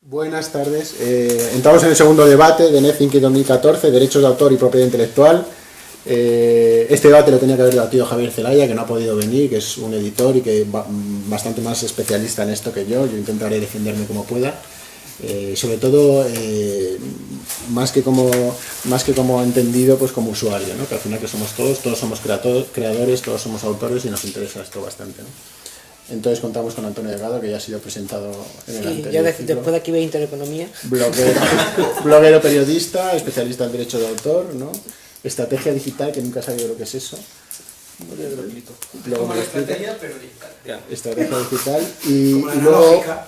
Buenas tardes. Entramos en el segundo debate de NetThinking 2014, derechos de autor y propiedad intelectual. Este debate lo tenía que haber debatido Javier Zelaya, que no ha podido venir, que es un editor y que bastante más especialista en esto que yo. Yo intentaré defenderme como pueda. Sobre todo, más que como entendido, pues como usuario, ¿no? Que al final que somos todos somos creadores, todos somos autores y nos interesa esto bastante, ¿no? Entonces contamos con Antonio Delgado, que ya ha sido presentado en el anterior ya ciclo. después de aquí ve Intereconomía. Bloguero periodista, especialista en derecho de autor, ¿no? Estrategia digital, que nunca he sabido lo que es eso. Como la estrategia, pero digital. Estrategia digital. Y Como la luego analógica,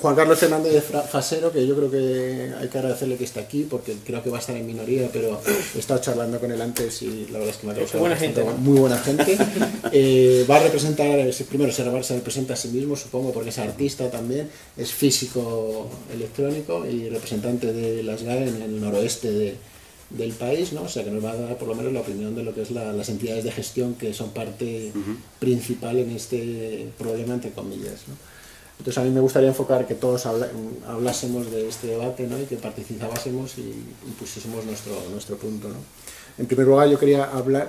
Juan Carlos Fernández de Fasero, que yo creo que hay que agradecerle que esté aquí, porque creo que va a estar en minoría, pero he estado charlando con él antes y la verdad es que me ha causado buena gente, ¿no? muy buena gente. Va a representar, primero se representa a sí mismo, supongo, porque es artista también, es físico electrónico y representante de las GAE en el noroeste del país, ¿no? O sea que nos va a dar por lo menos la opinión de lo que es las entidades de gestión que son parte principal en este problema, entre comillas, ¿no? Entonces a mí me gustaría enfocar que todos hablásemos de este debate, ¿no? Y que participásemos y pusiésemos nuestro punto, ¿no? En primer lugar, yo quería hablar,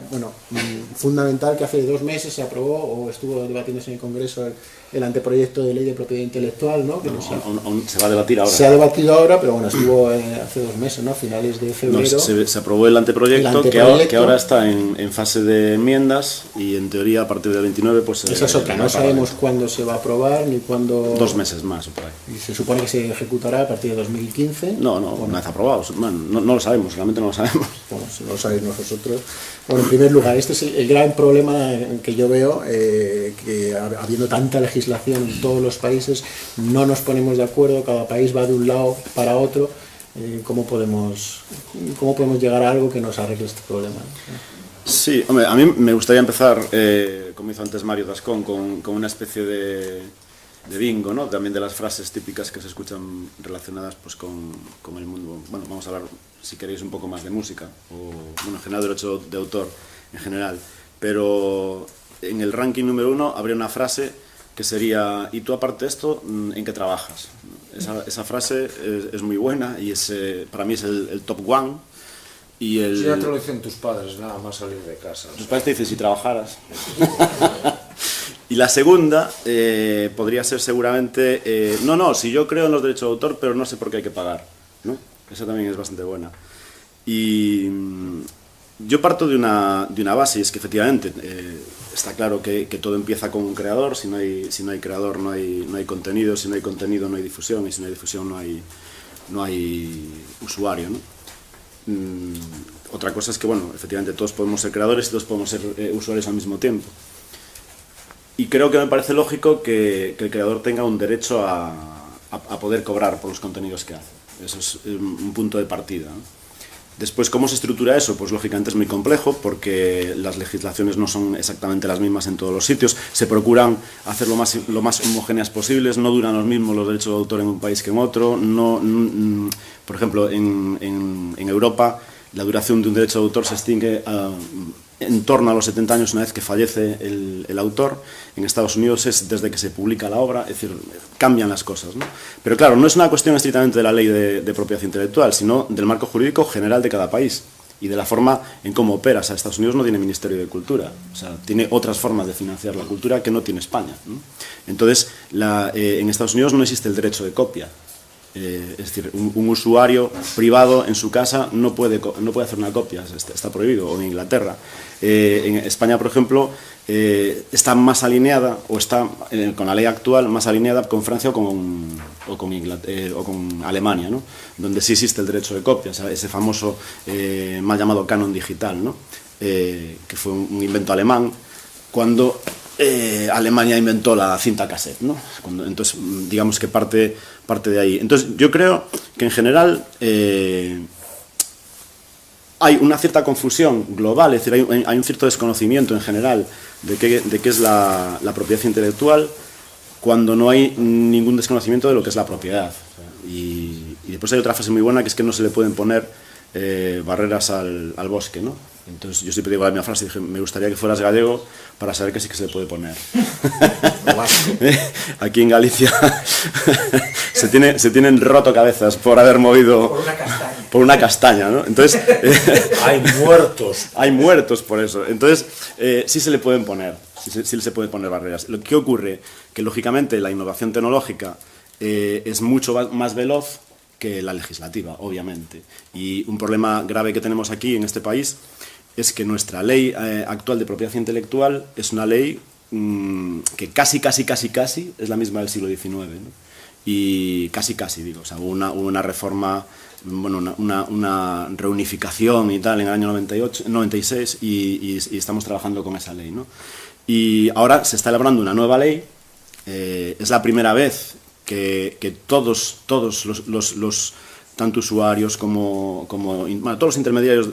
fundamental, que hace 2 meses se aprobó o estuvo debatiéndose en el Congreso el anteproyecto de ley de propiedad intelectual, ¿no? Que aún se va a debatir ahora. Se ha debatido ahora, pero bueno, estuvo hace 2 meses, ¿no? A finales de febrero. Se aprobó el anteproyecto, que ahora está en fase de enmiendas y en teoría a partir del 29 pues... Esa es otra, no sabemos cuándo se va a aprobar ni cuándo... 2 meses más o por ahí. Y se supone que se ejecutará a partir de 2015. No, una vez aprobado. Bueno, no lo sabemos, realmente no lo sabemos. Bueno, si no lo sabéis vosotros. Bueno, en primer lugar, este es el gran problema que yo veo, que habiendo tanta legislación en todos los países, no nos ponemos de acuerdo, cada país va de un lado para otro. ¿Cómo podemos llegar a algo que nos arregle este problema? Sí, hombre, a mí me gustaría empezar, como hizo antes Mario Tascón, con una especie de bingo, ¿no? También de las frases típicas que se escuchan relacionadas pues con el mundo. Bueno, vamos a hablar, si queréis, un poco más de música, o bueno, en general derecho de autor en general, pero en el ranking número 1 habría una frase que sería: ¿y tú aparte de esto, en qué trabajas? Esa frase es muy buena y para mí es el top one. Y si ya te lo dicen tus padres, nada más salir de casa. Tus padres te dicen si trabajaras. Y la segunda podría ser seguramente, si yo creo en los derechos de autor, pero no sé por qué hay que pagar, ¿no? Esa también es bastante buena. Y yo parto de una base, y es que efectivamente está claro que todo empieza con un creador. Si no hay creador no hay contenido, si no hay contenido no hay difusión, y si no hay difusión no hay usuario, ¿no? Otra cosa es que, bueno, efectivamente todos podemos ser creadores y todos podemos ser usuarios al mismo tiempo. Y creo que me parece lógico que el creador tenga un derecho a poder cobrar por los contenidos que hace. Eso es un punto de partida, ¿no? Después, ¿cómo se estructura eso? Pues lógicamente es muy complejo, porque las legislaciones no son exactamente las mismas en todos los sitios. Se procuran hacer lo más homogéneas posibles, no duran los mismos los derechos de autor en un país que en otro. Por ejemplo, en Europa la duración de un derecho de autor se extingue en torno a los 70 años una vez que fallece el autor. En Estados Unidos es desde que se publica la obra, es decir, cambian las cosas, ¿no? Pero claro, no es una cuestión estrictamente de la ley de propiedad intelectual, sino del marco jurídico general de cada país y de la forma en cómo opera. O sea, Estados Unidos no tiene Ministerio de Cultura, o sea, tiene otras formas de financiar la cultura que no tiene España, ¿no? Entonces, en Estados Unidos no existe el derecho de copia. Es decir, un usuario privado en su casa no puede hacer una copia, está prohibido. O en Inglaterra. En España, por ejemplo, está más alineada, o está con la ley actual más alineada con Francia o con Alemania, ¿no? Donde sí existe el derecho de copia, o sea, ese famoso mal llamado canon digital, ¿no? Que fue un invento alemán cuando Alemania inventó la cinta cassette, ¿no? Entonces, digamos que parte de ahí. Entonces, yo creo que en general hay una cierta confusión global, es decir, hay un cierto desconocimiento en general de qué es la propiedad intelectual, cuando no hay ningún desconocimiento de lo que es la propiedad. Y después hay otra frase muy buena, que es que no se le pueden poner barreras al bosque, ¿no? Entonces yo siempre digo la misma frase, dije, me gustaría que fueras gallego para saber que sí que se le puede poner. Aquí en Galicia se tienen roto cabezas por haber movido por una castaña, ¿no? Entonces hay muertos por eso. Entonces sí se le pueden poner, sí se pueden poner barreras. Lo que ocurre que lógicamente la innovación tecnológica es mucho más veloz que la legislativa, obviamente. Y un problema grave que tenemos aquí en este país es que nuestra ley actual de propiedad intelectual es una ley que casi es la misma del siglo XIX, ¿no? Y casi digo, o sea, hubo una reforma, bueno, una reunificación y tal en el año 96 y estamos trabajando con esa ley, ¿no? Y ahora se está elaborando una nueva ley, es la primera vez que todos los tanto usuarios como bueno, todos los intermediarios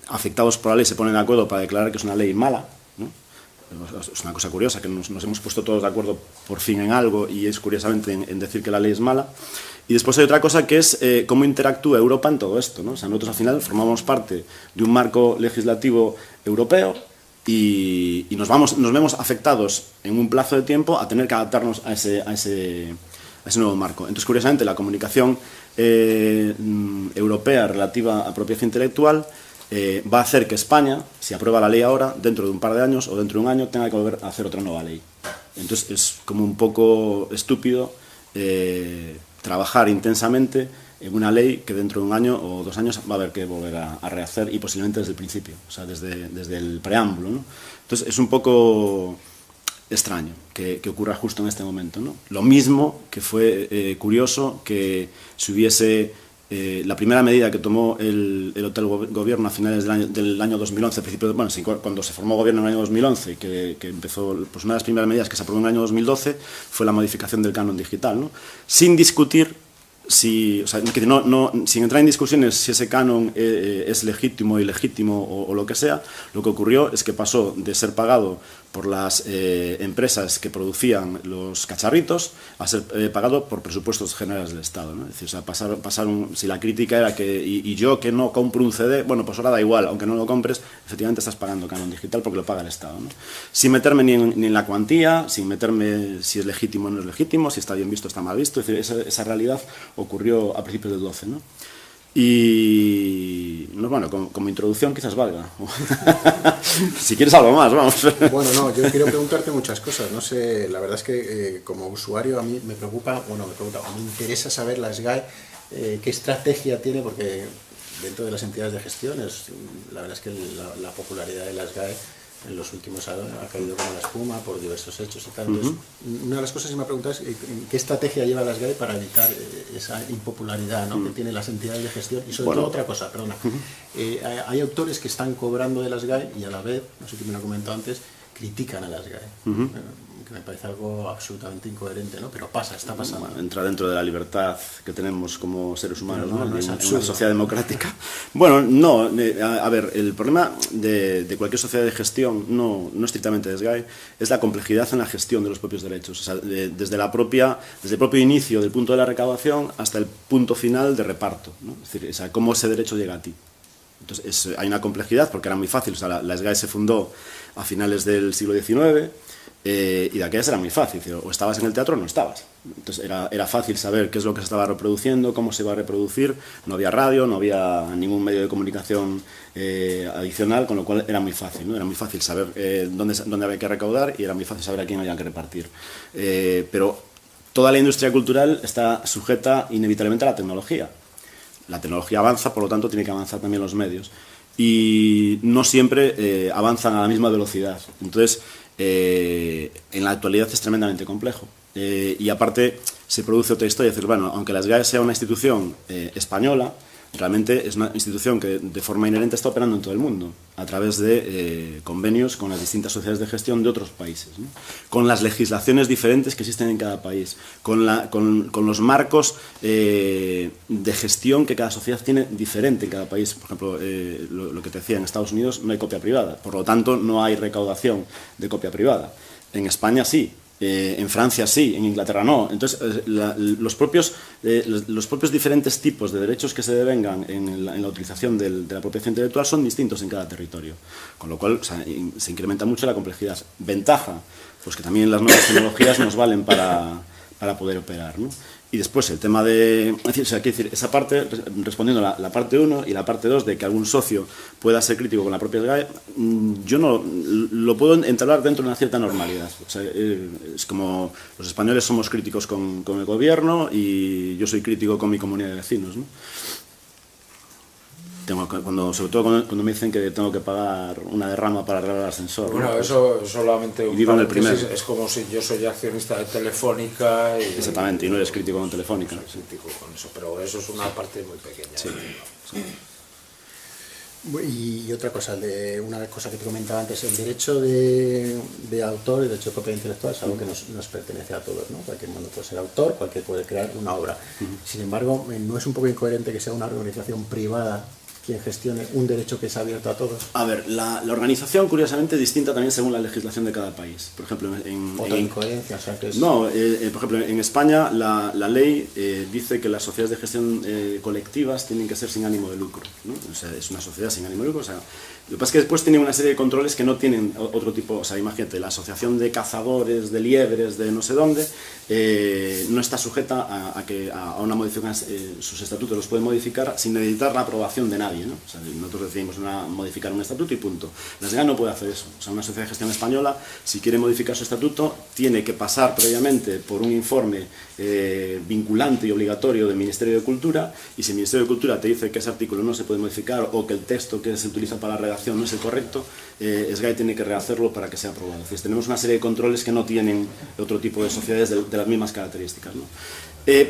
afectados por la ley se ponen de acuerdo para declarar que es una ley mala, ¿no? Es una cosa curiosa, que nos hemos puesto todos de acuerdo por fin en algo y es curiosamente en decir que la ley es mala. Y después hay otra cosa que es cómo interactúa Europa en todo esto, ¿no? O sea, nosotros al final formamos parte de un marco legislativo europeo y nos vemos afectados en un plazo de tiempo a tener que adaptarnos a ese nuevo marco. Entonces, curiosamente, la comunicación europea relativa a propiedad intelectual va a hacer que España, si aprueba la ley ahora, dentro de un par de años o dentro de un año, tenga que volver a hacer otra nueva ley. Entonces, es como un poco estúpido trabajar intensamente en una ley que dentro de un año o 2 años va a haber que volver a rehacer y posiblemente desde el principio, o sea, desde el preámbulo, ¿no? Entonces, es un poco extraño que ocurra justo en este momento, ¿no? Lo mismo que fue curioso que si hubiese la primera medida que tomó el Hotel Gobierno a finales del año 2011, cuando se formó gobierno en el año 2011, que empezó, pues una de las primeras medidas que se aprobó en el año 2012 fue la modificación del canon digital, ¿no? Sin discutir sin entrar en discusiones si ese canon es legítimo, ilegítimo o lo que sea. Lo que ocurrió es que pasó de ser pagado por las empresas que producían los cacharritos a ser pagado por presupuestos generales del Estado, ¿no? Es decir, o sea, si la crítica era que y yo que no compro un CD, bueno, pues ahora da igual, aunque no lo compres, efectivamente estás pagando canon digital porque lo paga el Estado, ¿no? Sin meterme ni en la cuantía, sin meterme si es legítimo o no es legítimo, si está bien visto o está mal visto. Es decir, esa realidad ocurrió a principios del 12, ¿no? Y bueno, como introducción quizás valga. Si quieres algo más, vamos. Bueno, no, yo quiero preguntarte muchas cosas. No sé, la verdad es que como usuario a mí me interesa saber la SGAE qué estrategia tiene, porque dentro de las entidades de gestión la verdad es que la popularidad de la SGAE en los últimos años ha caído como la espuma por diversos hechos y tal. Entonces, una de las cosas que me ha preguntado es qué estrategia lleva la SGAE para evitar esa impopularidad, ¿no? que tienen las entidades de gestión. Y sobre todo otra cosa, perdona, hay autores que están cobrando de la SGAE y a la vez, no sé quién me lo ha comentado antes, critican a la SGAE. Que me parece algo absolutamente incoherente, ¿no? Pero está pasando. Bueno, entra dentro de la libertad que tenemos como seres humanos, ¿no? En una sociedad democrática. Bueno, no, a ver, el problema de cualquier sociedad de gestión, no estrictamente de SGAE, es la complejidad en la gestión de los propios derechos. O sea, desde el propio inicio del punto de la recaudación hasta el punto final de reparto, ¿no? Es decir, o sea, cómo ese derecho llega a ti. Entonces, hay una complejidad porque era muy fácil. O sea, la SGAE se fundó a finales del siglo XIX. Y de aquellas era muy fácil, o estabas en el teatro o no estabas. Entonces era fácil saber qué es lo que se estaba reproduciendo, cómo se iba a reproducir. No había radio, no había ningún medio de comunicación adicional, con lo cual era muy fácil, ¿no? Era muy fácil saber dónde había que recaudar y era muy fácil saber a quién había que repartir. Pero toda la industria cultural está sujeta inevitablemente a la tecnología. La tecnología avanza, por lo tanto tiene que avanzar también los medios. Y no siempre avanzan a la misma velocidad. Entonces, en la actualidad es tremendamente complejo y aparte se produce otra historia, es decir, bueno, aunque la SGAE sea una institución española, realmente es una institución que de forma inherente está operando en todo el mundo a través de convenios con las distintas sociedades de gestión de otros países, ¿no? Con las legislaciones diferentes que existen en cada país, con los marcos de gestión que cada sociedad tiene diferente en cada país. Por ejemplo, lo que te decía, en Estados Unidos no hay copia privada, por lo tanto no hay recaudación de copia privada. En España sí. En Francia sí, en Inglaterra no. Entonces, los propios diferentes tipos de derechos que se devengan en la utilización de la propiedad intelectual son distintos en cada territorio, con lo cual, o sea, se incrementa mucho la complejidad. Ventaja, pues que también las nuevas tecnologías nos valen para poder operar, ¿no? Y después el tema de... Es decir, o sea, quiero decir, esa parte, respondiendo a la parte 1 y la parte 2 de que algún socio pueda ser crítico con la propia SGAE, yo no lo puedo entablar dentro de una cierta normalidad. O sea, es como los españoles somos críticos con el gobierno y yo soy crítico con mi comunidad de vecinos, ¿no? Sobre todo cuando me dicen que tengo que pagar una derrama para arreglar el ascensor. Bueno, ¿no? eso solamente Y vivo en el primero. es como si yo soy accionista de Telefónica y... Exactamente, y no eres crítico con Telefónica. Soy crítico con eso, pero eso es una parte muy pequeña. Sí. Y otra cosa, una cosa que te comentaba antes, el derecho de autor, el derecho de propiedad intelectual es algo que nos pertenece a todos, ¿no? Cualquier mundo puede ser autor, cualquiera puede crear una obra. Sin embargo, ¿no es un poco incoherente que sea una organización privada quien gestione un derecho que es abierto a todos? A ver, la organización, curiosamente, es distinta también según la legislación de cada país. Por ejemplo, Otra incoherencia, o sea que es... No, por ejemplo, en España la ley dice que las sociedades de gestión colectivas tienen que ser sin ánimo de lucro, ¿no? O sea, es una sociedad sin ánimo de lucro. O sea, lo que pasa es que después tienen una serie de controles que no tienen otro tipo. O sea, imagínate, la asociación de cazadores, de liebres, de no sé dónde, no está sujeta a una modificación. Sus estatutos los pueden modificar sin necesitar la aprobación de nadie, ¿no? O sea, nosotros decidimos modificar un estatuto y punto. La SGAE no puede hacer eso. O sea, una sociedad de gestión española, si quiere modificar su estatuto, tiene que pasar previamente por un informe vinculante y obligatorio del Ministerio de Cultura, y si el Ministerio de Cultura te dice que ese artículo no se puede modificar o que el texto que se utiliza para la redacción no es el correcto, SGAE tiene que rehacerlo para que sea aprobado. Es decir, tenemos una serie de controles que no tienen otro tipo de sociedades de las mismas características, ¿no?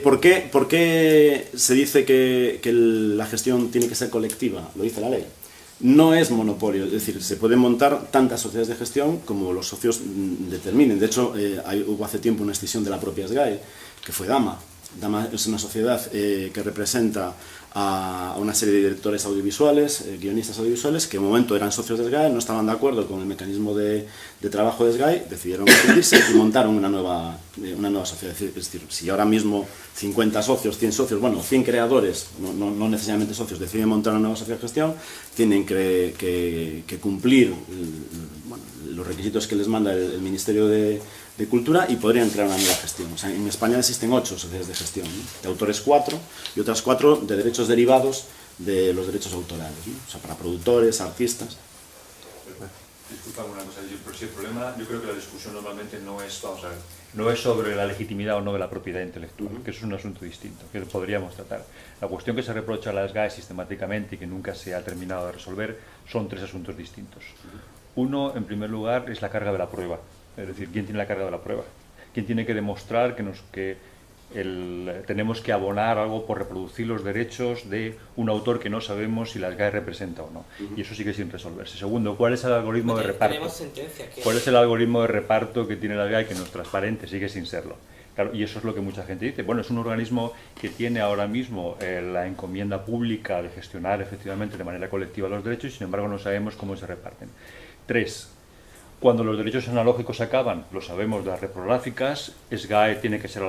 ¿Por qué se dice que la gestión tiene que ser colectiva? Lo dice la ley. No es monopolio, es decir, se pueden montar tantas sociedades de gestión como los socios determinen. De hecho, hubo hace tiempo una escisión de la propia SGAE, que fue Dama. Dama es una sociedad que representa a una serie de directores audiovisuales, guionistas audiovisuales, que en un momento eran socios de SGAE, no estaban de acuerdo con el mecanismo de trabajo de SGAE, decidieron escindirse y montaron una nueva sociedad. Es decir, si ahora mismo 50 socios, 100 socios, bueno, 100 creadores, no necesariamente socios, deciden montar una nueva sociedad de gestión, tienen que cumplir los requisitos que les manda el Ministerio de Cultura y podrían crear una nueva gestión. O sea, en España existen 8 sociedades de gestión, ¿no? De autores 4 y otras 4 de derechos derivados de los derechos autorales, ¿no? O sea, para productores, artistas. Disculpa una cosa, pero si el problema, yo creo que la discusión normalmente no es, vamos a ver, no es sobre la legitimidad o no de la propiedad intelectual, que eso es un asunto distinto, que podríamos tratar. La cuestión que se reprocha a las SGAE sistemáticamente y que nunca se ha terminado de resolver son 3 asuntos distintos. Uno, en primer lugar, es la carga de la prueba. Es decir, ¿quién tiene la carga de la prueba? ¿Quién tiene que demostrar que tenemos que abonar algo por reproducir los derechos de un autor que no sabemos si la SGAE representa o no? Y eso sigue sin resolverse. Segundo, ¿cuál es el algoritmo de reparto? ¿Cuál es el algoritmo de reparto que tiene la SGAE que no es transparente? Sigue sin serlo. Claro, y eso es lo que mucha gente dice. Bueno, es un organismo que tiene ahora mismo la encomienda pública de gestionar efectivamente de manera colectiva los derechos y sin embargo no sabemos cómo se reparten. 3. Cuando los derechos analógicos acaban, lo sabemos de las reprográficas, SGAE tiene que ser a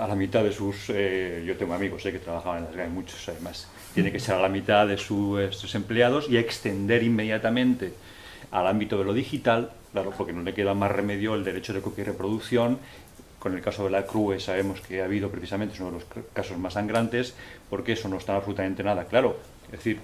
la mitad de sus... yo tengo amigos que trabajaban en la SGAE, muchos además. Tiene que ser a la mitad de sus empleados y extender inmediatamente al ámbito de lo digital, claro, porque no le queda más remedio el derecho de copia y reproducción. Con el caso de la CRUE sabemos que ha habido precisamente, es uno de los casos más sangrantes, porque eso no está absolutamente nada claro. Es decir,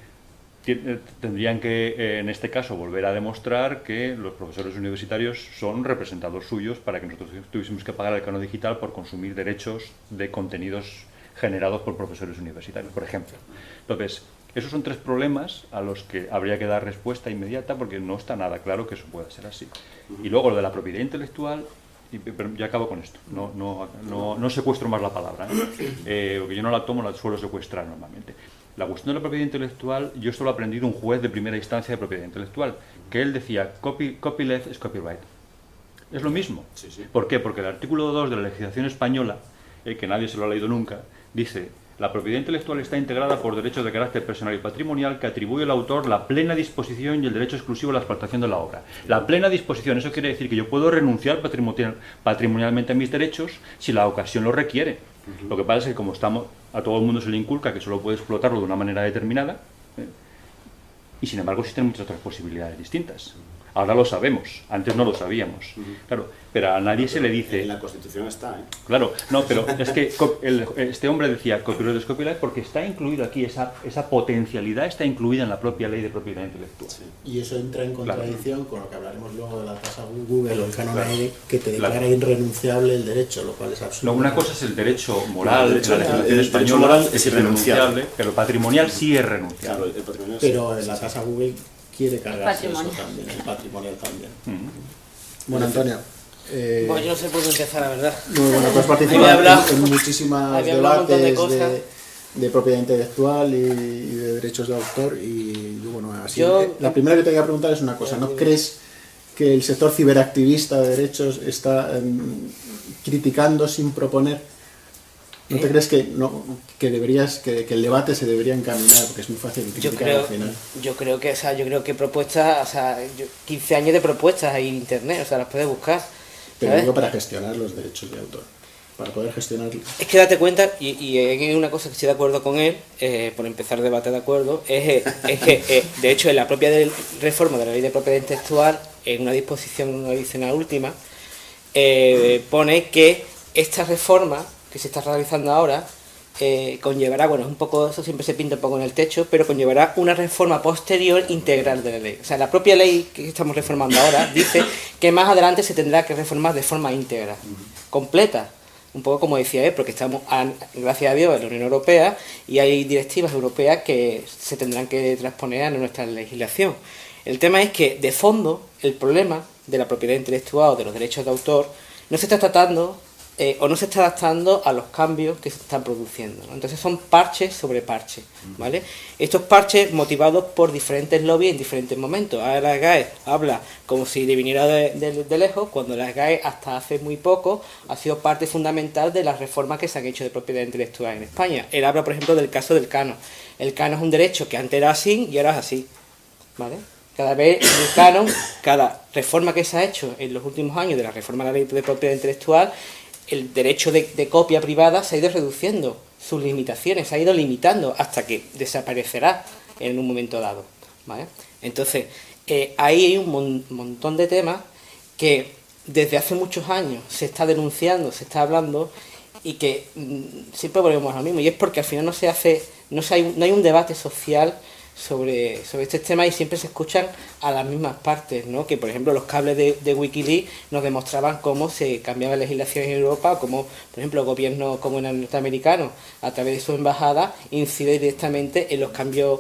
tendrían que, en este caso, volver a demostrar que los profesores universitarios son representados suyos para que nosotros tuviésemos que pagar el canon digital por consumir derechos de contenidos generados por profesores universitarios, por ejemplo. Entonces, esos son 3 problemas a los que habría que dar respuesta inmediata porque no está nada claro que eso pueda ser así. Y luego lo de la propiedad intelectual, pero ya acabo con esto, no secuestro más la palabra, porque yo no la tomo, la suelo secuestrar normalmente. La cuestión de la propiedad intelectual, yo esto lo aprendí de un juez de primera instancia de propiedad intelectual, que él decía, copyleft es copyright. Es lo mismo. Sí, sí. ¿Por qué? Porque el artículo 2 de la legislación española, que nadie se lo ha leído nunca, dice, La propiedad intelectual está integrada por derechos de carácter personal y patrimonial que atribuye al autor la plena disposición y el derecho exclusivo a la explotación de la obra. La plena disposición, eso quiere decir que yo puedo renunciar patrimonialmente a mis derechos si la ocasión lo requiere. Lo que pasa es que como a todo el mundo se le inculca que solo puede explotarlo de una manera determinada, y sin embargo existen muchas otras posibilidades distintas. Ahora lo sabemos, antes no lo sabíamos. Claro, pero a nadie se le dice... En la Constitución está, ¿eh? Claro, no, pero es que este hombre decía copyright es copyright porque está incluido aquí, esa potencialidad está incluida en la propia ley de propiedad intelectual. Sí. Y eso entra en contradicción con lo que hablaremos luego de la tasa Google o el canon Claro. AE, que te declara Claro. irrenunciable el derecho, lo cual es absurdo. No, una cosa es el derecho moral, El derecho la legislación moral, el derecho española moral es irrenunciable. pero el patrimonial sí es renunciable. Claro, el patrimonio sí. Pero la tasa Google quiere cargarse eso Patrimonial. también, el patrimonial también. Bueno, Antonio. Bueno, yo no sé por dónde empezar, la verdad. Muy bueno, tú has Había participado hablado- en muchísimos había hablado un montón de debates cosas. de propiedad intelectual y de derechos de autor y bueno, así. Yo- La primera que te voy a preguntar es una cosa, ¿no crees que el sector ciberactivista de derechos está criticando sin proponer? ¿No te crees que el debate se debería encaminar? Porque es muy fácil Yo criticar creo, al final. yo creo que propuestas, 15 años de propuestas hay en internet, las puedes buscar. Pero ¿sabes? digo para gestionar los derechos de autor. Para poder gestionarlos. Es que date cuenta, y hay una cosa que estoy de acuerdo con él, por empezar el debate de acuerdo, es que de hecho en la propia reforma de la ley de propiedad intelectual, en una disposición adicional última, pone que esta reforma que se está realizando ahora conllevará, bueno, es un poco, eso siempre se pinta un poco en el techo, pero conllevará una reforma posterior integral de la ley. O sea, la propia ley que estamos reformando ahora dice que más adelante se tendrá que reformar de forma íntegra, completa. Un poco como decía él, porque estamos, gracias a Dios, en la Unión Europea y hay directivas europeas que se tendrán que transponer a nuestra legislación. El tema es que, de fondo, el problema de la propiedad intelectual o de los derechos de autor no se está tratando o no se está adaptando a los cambios que se están produciendo, ¿no? Entonces son parches sobre parches, ¿vale? Estos parches motivados por diferentes lobbies en diferentes momentos. Ahora la SGAE habla como si le viniera de lejos, cuando la SGAE hasta hace muy poco ha sido parte fundamental de las reformas que se han hecho de propiedad intelectual en España. Él habla, por ejemplo, del caso del canon. El canon es un derecho que antes era así y ahora es así, ¿vale? Cada vez el canon, cada reforma que se ha hecho en los últimos años de la reforma de la ley de propiedad intelectual, el derecho de copia privada se ha ido reduciendo, sus limitaciones se ha ido limitando hasta que desaparecerá en un momento dado, ¿vale? Entonces, ahí hay un montón de temas que desde hace muchos años se está denunciando, se está hablando y que siempre volvemos a lo mismo, y es porque al final no hay un debate social sobre este tema y siempre se escuchan a las mismas partes, ¿no? Que por ejemplo los cables de Wikileaks nos demostraban cómo se cambiaba la legislación en Europa, cómo por ejemplo el gobierno como el norteamericano a través de su embajada incide directamente en los cambios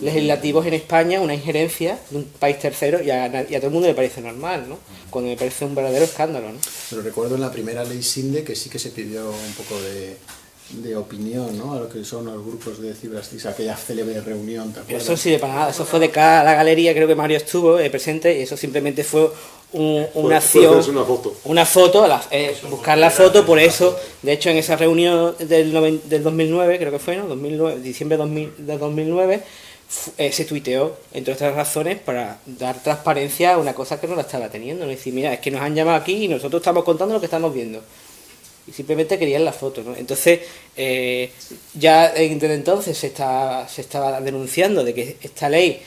legislativos en España, una injerencia de un país tercero y a todo el mundo le parece normal, ¿no? Cuando me parece un verdadero escándalo, ¿no? Pero recuerdo en la primera ley SINDE que sí que se pidió un poco de opinión, ¿no? A lo que son los grupos de ciberactivistas, aquella célebre reunión, ¿te acuerdas? Eso no sirve para nada, eso fue de cara a la galería, creo que Mario estuvo presente y eso simplemente fue una acción, una foto, buscar la foto, por eso, de hecho en esa reunión del 2009, creo que fue, ¿no? Diciembre de 2009, se tuiteó, entre otras razones, para dar transparencia a una cosa que no la estaba teniendo, ¿no? Es decir, mira, es que nos han llamado aquí y nosotros estamos contando lo que estamos viendo. Y simplemente querían la foto, ¿no? Entonces, ya desde entonces se estaba denunciando de que esta ley,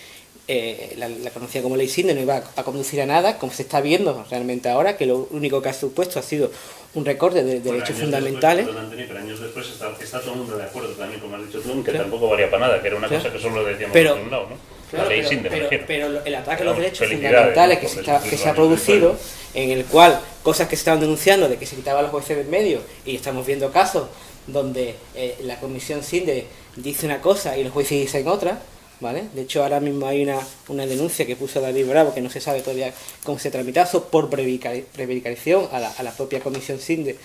la conocida como ley SINDE, no iba a conducir a nada, como se está viendo realmente ahora, que lo único que ha supuesto ha sido un recorte de derechos fundamentales. Pero años después está todo el mundo de acuerdo también, como has dicho tú, que tampoco valía para nada, que era una cosa que solo decíamos Pero- por un lado, ¿no? Claro, la ley SINDE, me refiero. pero el ataque a los derechos Felicidades, fundamentales ¿no? que Por se ha años producido, después. en el cual cosas que se estaban denunciando de que se quitaban los jueces en medio, y estamos viendo casos donde la comisión SINDE dice una cosa y los jueces dicen otra, ¿vale? De hecho, ahora mismo hay una denuncia que puso David Bravo, que no se sabe todavía cómo se tramita, por prevaricación a la propia comisión SINDE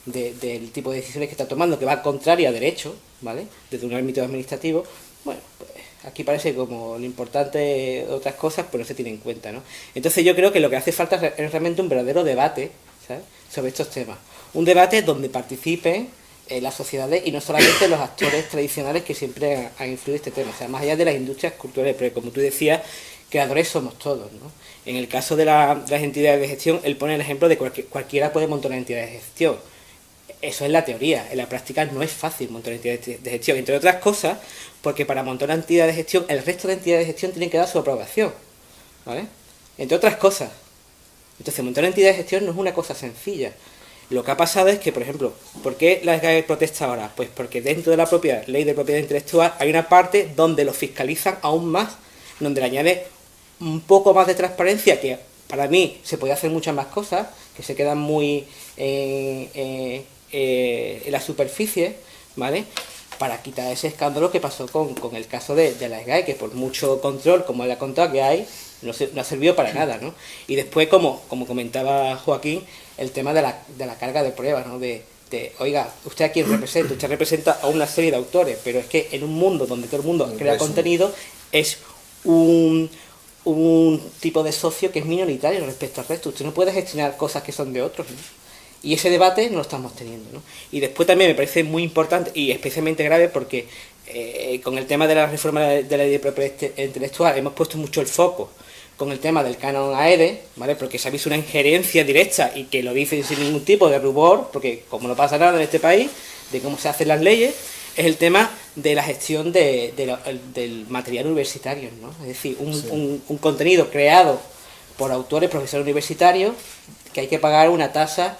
del tipo de decisiones que está tomando, que va contraria a derecho, ¿vale? Desde un ámbito administrativo. Bueno, pues aquí parece como lo importante de otras cosas, pues no se tiene en cuenta, ¿no? Entonces yo creo que lo que hace falta es realmente un verdadero debate, ¿sabes?, sobre estos temas. Un debate donde participen las sociedades y no solamente los actores tradicionales que siempre han influido en este tema, o sea, más allá de las industrias culturales, pero como tú decías, creadores somos todos, ¿no? En el caso de las entidades de gestión, él pone el ejemplo de cualquiera puede montar una entidad de gestión. Eso es la teoría, en la práctica no es fácil montar una entidad de gestión, entre otras cosas, porque para montar una entidad de gestión, el resto de entidades de gestión tienen que dar su aprobación, ¿vale? Entre otras cosas. Entonces, montar una entidad de gestión no es una cosa sencilla. Lo que ha pasado es que, por ejemplo, ¿por qué la SGAE protesta ahora? Pues porque dentro de la propia ley de propiedad intelectual hay una parte donde lo fiscalizan aún más, donde le añade un poco más de transparencia, que para mí se puede hacer muchas más cosas, que se quedan muy en la superficie, ¿vale? Para quitar ese escándalo que pasó con el caso de la SGAE, que por mucho control, como él ha contado, que hay, no ha servido para nada, ¿no? Y después, como comentaba Joaquín, el tema de la carga de pruebas, ¿no? Oiga, ¿usted a quién representa? Usted representa a una serie de autores, pero es que en un mundo donde todo el mundo crea contenido, es un tipo de socio que es minoritario respecto al resto. Usted no puede gestionar cosas que son de otros, ¿no? Y ese debate no lo estamos teniendo, ¿no? Y después también me parece muy importante y especialmente grave porque con el tema de la reforma de la ley de propiedad intelectual hemos puesto mucho el foco con el tema del canon AEDE, ¿vale? Porque se ha visto una injerencia directa y que lo dicen sin ningún tipo de rubor, porque como no pasa nada en este país, de cómo se hacen las leyes, es el tema de la gestión del material universitario, ¿no? Es decir, un contenido creado por autores, profesores universitarios, que hay que pagar una tasa,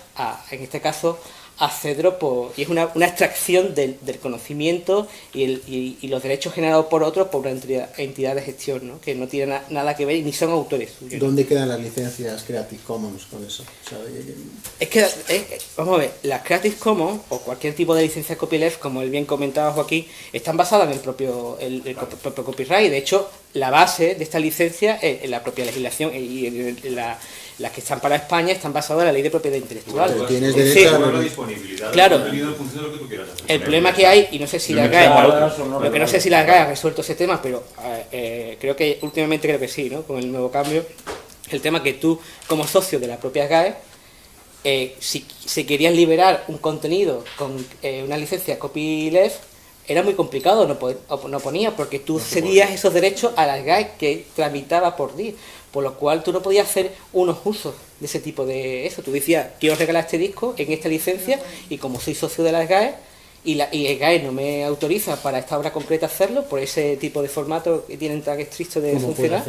en este caso, a Cedro, y es una extracción del conocimiento y los derechos generados por otros por una entidad de gestión, ¿no? Que no tiene nada que ver ni son autores suyos. ¿Dónde quedan las licencias Creative Commons con eso? O sea, es que, vamos a ver, las Creative Commons o cualquier tipo de licencia copyleft, como el bien comentaba Joaquín, están basadas en el propio copyright. De hecho, la base de esta licencia en la propia legislación y en las que están para España están basadas en la ley de propiedad intelectual. Pero tienes derecho a la disponibilidad claro. del contenido en función de lo que tú quieras hacer. El problema que hay, y no sé si la GAE, lo que no sé si la GAE ha resuelto ese tema, pero creo que últimamente creo que sí, ¿no? Con el nuevo cambio, el tema que tú, como socio de la propia GAE, si querías liberar un contenido con una licencia copyleft, era muy complicado, no ponía, porque tú cedías esos derechos a la GAE que tramitaba por ti, por lo cual tú no podías hacer unos usos de ese tipo de eso. Tú decías, quiero regalar este disco en esta licencia, y como soy socio de la GAE, y el GAE no me autoriza para esta obra concreta hacerlo, por ese tipo de formato que tienen tan estricto de funcionar,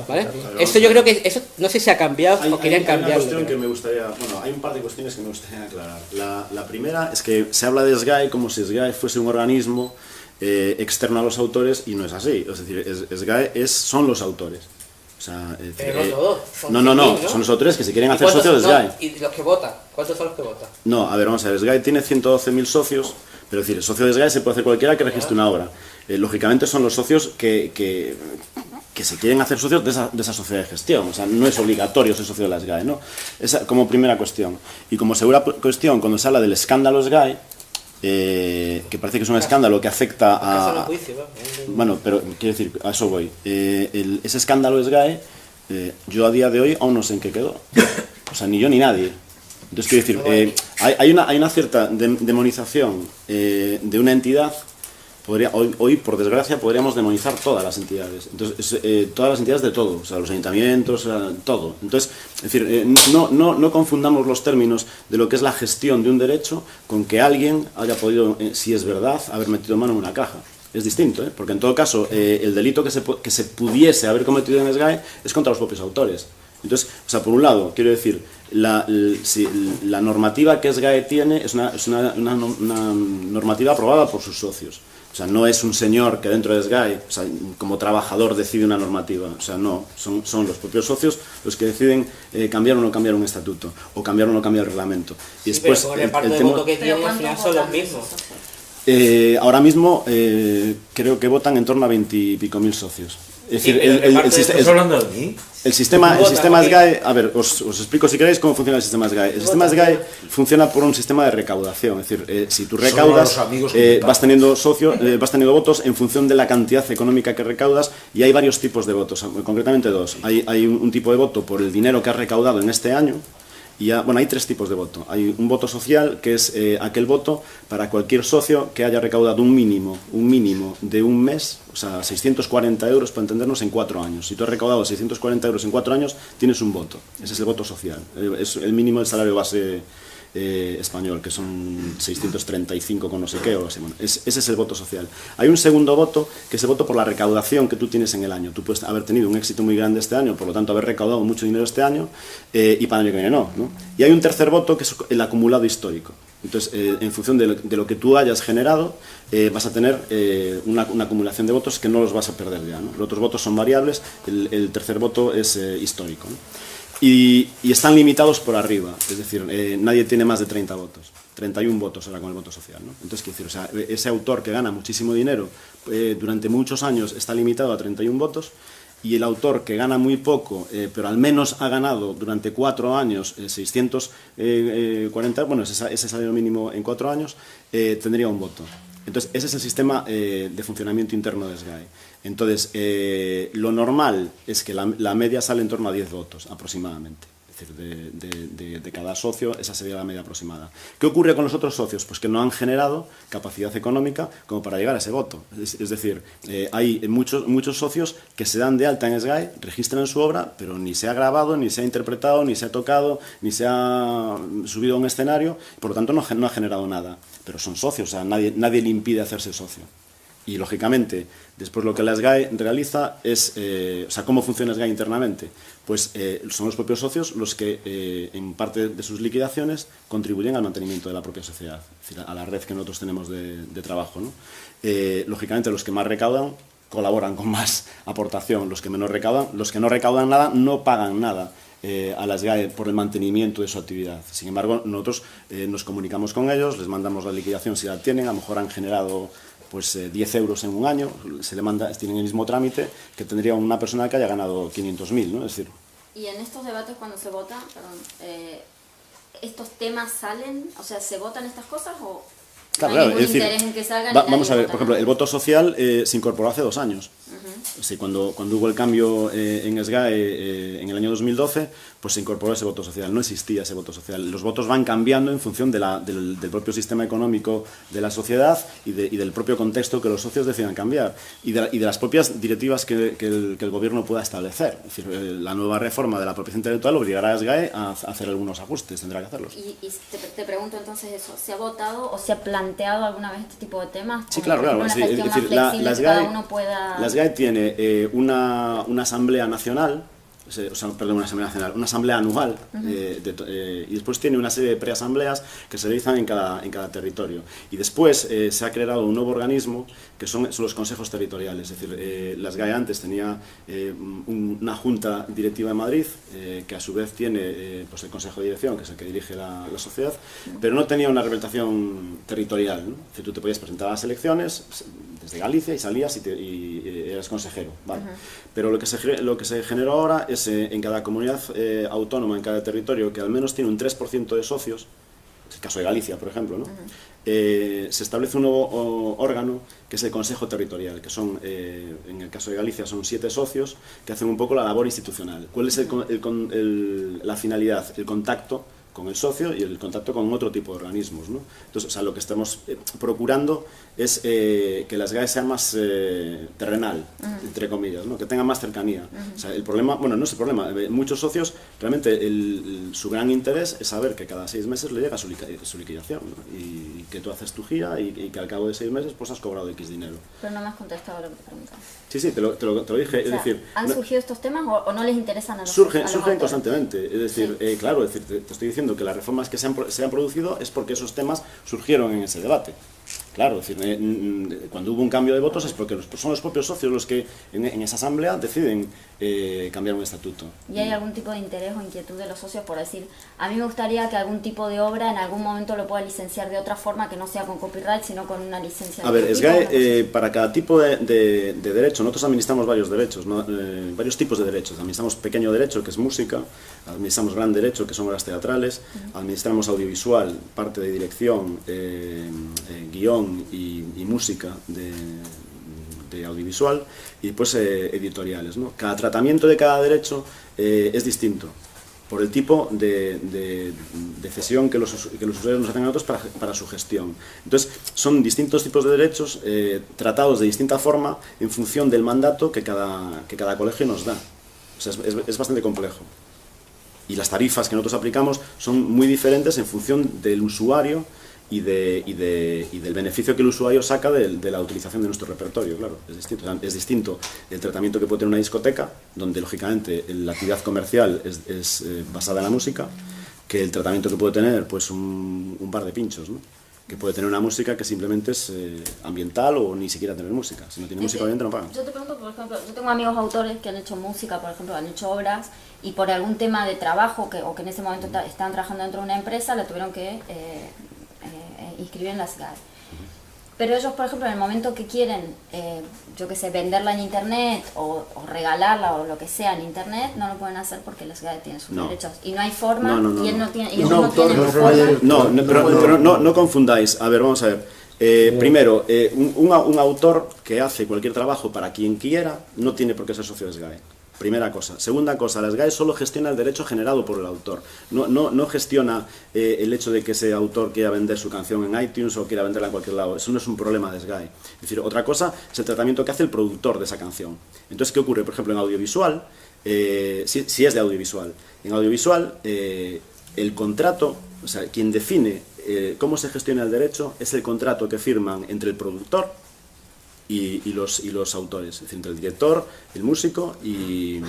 ¿vale? Eso yo creo que, eso no sé si ha cambiado o querían cambiarlo. Hay una cuestión que me gustaría, bueno, hay un par de cuestiones que me gustaría aclarar. La primera es que se habla de SGAE como si SGAE fuese un organismo externo a los autores, y no es así. Es decir, SGAE son los autores. O sea, pero no todos. No, son los autores que se quieren hacer socios de SGAE. ¿Y los que votan? ¿Cuántos son los que votan? No, a ver, vamos a ver, SGAE tiene 112.000 socios, pero es decir, socio de SGAE se puede hacer cualquiera que registre una obra. Lógicamente son los socios que se quieren hacer socios de esa sociedad de gestión. O sea, no es obligatorio ser socio de la SGAE, ¿no? Esa como primera cuestión. Y como segunda cuestión, cuando se habla del escándalo SGAE, que parece que es un escándalo que afecta a... Bueno, pero quiero decir, a eso voy. Ese escándalo SGAE, yo a día de hoy aún no sé en qué quedó. O sea, ni yo ni nadie. Entonces quiero decir, hay una cierta demonización de una entidad. Hoy, por desgracia, podríamos demonizar todas las entidades. Entonces, todas las entidades de todo, o sea, los ayuntamientos, todo. Entonces, es decir, no confundamos los términos de lo que es la gestión de un derecho con que alguien haya podido, si es verdad, haber metido mano en una caja. Es distinto, ¿eh? Porque en todo caso, el delito que se pudiese haber cometido en SGAE es contra los propios autores. Entonces, o sea, por un lado, quiero decir, la normativa que SGAE tiene es una normativa aprobada por sus socios. O sea, no es un señor que dentro de SGAE, o sea, como trabajador decide una normativa. O sea, no, son los propios socios los que deciden cambiar o no cambiar un estatuto, o cambiar o no cambiar el reglamento. Y sí, después, pero con el reparto de voto que tienen, al final son los mismos. Ahora mismo creo que votan en torno a 20 y pico mil socios. Es decir, ¿Estás hablando de mí? el sistema SGAE, a ver, os explico si queréis cómo funciona el sistema SGAE. El sistema SGAE funciona por un sistema de recaudación, es decir, si tú recaudas, vas teniendo votos en función de la cantidad económica que recaudas, y hay varios tipos de votos, concretamente dos. Hay un tipo de voto por el dinero que has recaudado en este año, Y bueno, hay tres tipos de voto. Hay un voto social, que es aquel voto para cualquier socio que haya recaudado un mínimo de un mes, o sea, 640 euros, para entendernos, en 4 años. Si tú has recaudado 640 euros en 4 años, tienes un voto. Ese es el voto social. Es el mínimo del salario base español, que son 635 con no sé qué o así. Bueno, ese es el voto social. Hay un segundo voto, que es el voto por la recaudación que tú tienes en el año. Tú puedes haber tenido un éxito muy grande este año, por lo tanto haber recaudado mucho dinero este año, y para el año que viene no. Y hay un tercer voto, que es el acumulado histórico. Entonces, en función de lo que tú hayas generado, vas a tener una acumulación de votos que no los vas a perder ya, ¿no? Los otros votos son variables, el tercer voto es histórico, ¿no? Y están limitados por arriba, es decir, nadie tiene más de 30 votos, 31 votos ahora con el voto social, ¿no? Entonces, quiero decir, o sea, ese autor que gana muchísimo dinero durante muchos años está limitado a 31 votos, y el autor que gana muy poco, pero al menos ha ganado durante 4 años 640, bueno, ese salario mínimo en 4 años, tendría un voto. Entonces, ese es el sistema de funcionamiento interno de SGAE. Entonces, lo normal es que la media sale en torno a 10 votos, aproximadamente. Es decir, de cada socio, esa sería la media aproximada. ¿Qué ocurre con los otros socios? Pues que no han generado capacidad económica como para llegar a ese voto. Es decir, hay muchos socios que se dan de alta en SGAE, registran su obra, pero ni se ha grabado, ni se ha interpretado, ni se ha tocado, ni se ha subido a un escenario, por lo tanto no ha generado nada. Pero son socios, o sea, nadie le impide hacerse socio. Y, lógicamente, después lo que la SGAE realiza es, o sea, ¿cómo funciona SGAE internamente? Pues son los propios socios los que, en parte de sus liquidaciones, contribuyen al mantenimiento de la propia sociedad, es decir, a la red que nosotros tenemos de trabajo, ¿no? Lógicamente, los que más recaudan colaboran con más aportación, los que menos recaudan, los que no recaudan nada no pagan nada a la SGAE por el mantenimiento de su actividad. Sin embargo, nosotros nos comunicamos con ellos, les mandamos la liquidación si la tienen, a lo mejor han generado pues 10 euros en un año, se le manda, tienen el mismo trámite que tendría una persona que haya ganado 500.000, ¿no? Es decir, y en estos debates cuando se vota, ¿estos temas salen? O sea, ¿se votan estas cosas o claro, no hay claro, ningún es decir, interés en que salgan? vamos a ver, por ejemplo, el voto social se incorporó hace 2 años. Sí, cuando hubo el cambio en SGAE en el año 2012, pues se incorporó ese voto social. No existía ese voto social. Los votos van cambiando en función del propio sistema económico de la sociedad y del propio contexto que los socios decidan cambiar y de las propias directivas que el gobierno pueda establecer. Es decir, la nueva reforma de la propiedad intelectual obligará a SGAE a hacer algunos ajustes, tendrá que hacerlos. Y te pregunto entonces eso, ¿se ha votado o se ha planteado alguna vez este tipo de temas? Sí, claro, claro. sí, es decir, la SGAE tiene una asamblea nacional, una asamblea anual, y después tiene una serie de preasambleas que se realizan en cada territorio. Y después se ha creado un nuevo organismo que son los consejos territoriales. Es decir, la SGAE antes tenía una junta directiva en Madrid, que a su vez tiene pues el consejo de dirección, que es el que dirige la sociedad, pero no tenía una representación territorial, ¿no? Es decir, tú te podías presentar a las elecciones desde Galicia y salías y eras consejero, ¿vale? Pero lo que se generó ahora es en cada comunidad autónoma, en cada territorio, que al menos tiene un 3% de socios, es el caso de Galicia, por ejemplo, ¿no? Se establece un nuevo órgano que es el Consejo Territorial, que son, en el caso de Galicia, son 7 socios que hacen un poco la labor institucional. ¿Cuál es la finalidad? El contacto con el socio y el contacto con otro tipo de organismos, ¿no? Entonces, o sea, lo que estamos procurando es que la SGAE sea más terrenal, entre comillas, ¿no? Que tenga más cercanía. O sea, el problema, bueno, no es el problema, muchos socios, realmente su gran interés es saber que cada 6 meses le llega su liquidación, ¿no? Y que tú haces tu gira y que al cabo de 6 meses pues has cobrado X dinero. Pero no me has contestado lo que te preguntaba. Sí, te lo dije, O sea, es decir... ¿han surgido estos temas o no les interesan a los Surgen autores? constantemente, es decir, Sí. claro, es decir, te estoy diciendo que las reformas que se han producido es porque esos temas surgieron en ese debate. Claro, es decir, cuando hubo un cambio de votos es porque son los propios socios los que en esa asamblea deciden cambiar un estatuto. ¿Y hay algún tipo de interés o inquietud de los socios por decir, a mí me gustaría que algún tipo de obra en algún momento lo pueda licenciar de otra forma, que no sea con copyright, sino con una licencia de A ver, otro SGAE, tipo? para cada tipo de derecho, nosotros administramos varios derechos, ¿no? Varios tipos de derechos. Administramos pequeño derecho, que es música, administramos gran derecho, que son obras teatrales, administramos audiovisual, parte de dirección, guión y música de audiovisual, y después editoriales, ¿no? Cada tratamiento de cada derecho es distinto. por el tipo de cesión que los usuarios nos hacen a nosotros para su gestión. Entonces, son distintos tipos de derechos tratados de distinta forma en función del mandato que cada colegio nos da. O sea, es bastante complejo. Y las tarifas que nosotros aplicamos son muy diferentes en función del usuario y del beneficio que el usuario saca de la utilización de nuestro repertorio, claro, es distinto. O sea, es distinto el tratamiento que puede tener una discoteca, donde lógicamente la actividad comercial es basada en la música, que el tratamiento que puede tener pues un bar de pinchos, ¿no? Que puede tener una música que simplemente es ambiental o ni siquiera tener música. Si no tiene música, obviamente no pagan. Yo te pregunto, por ejemplo, yo tengo amigos autores que han hecho música, por ejemplo, han hecho obras y por algún tema de trabajo o que en ese momento están trabajando dentro de una empresa, la tuvieron que inscribir en la SGAE. Pero ellos, por ejemplo, en el momento que quieren, yo qué sé, venderla en internet o regalarla o lo que sea en internet, no lo pueden hacer porque la SGAE tiene sus derechos. Y no hay forma, y él no tiene, ellos no tienen forma. Pero no confundáis. A ver, vamos a ver. Primero, un autor que hace cualquier trabajo para quien quiera no tiene por qué ser socio de SGAE. Primera cosa. Segunda cosa, la SGAE solo gestiona el derecho generado por el autor. No gestiona el hecho de que ese autor quiera vender su canción en iTunes o quiera venderla en cualquier lado. Eso no es un problema de SGAE. Es decir, otra cosa es el tratamiento que hace el productor de esa canción. Entonces, ¿qué ocurre? Por ejemplo, en audiovisual, si es de audiovisual, en audiovisual el contrato, o sea, quien define cómo se gestiona el derecho es el contrato que firman entre el productor y los autores, es decir, entre el director, el músico y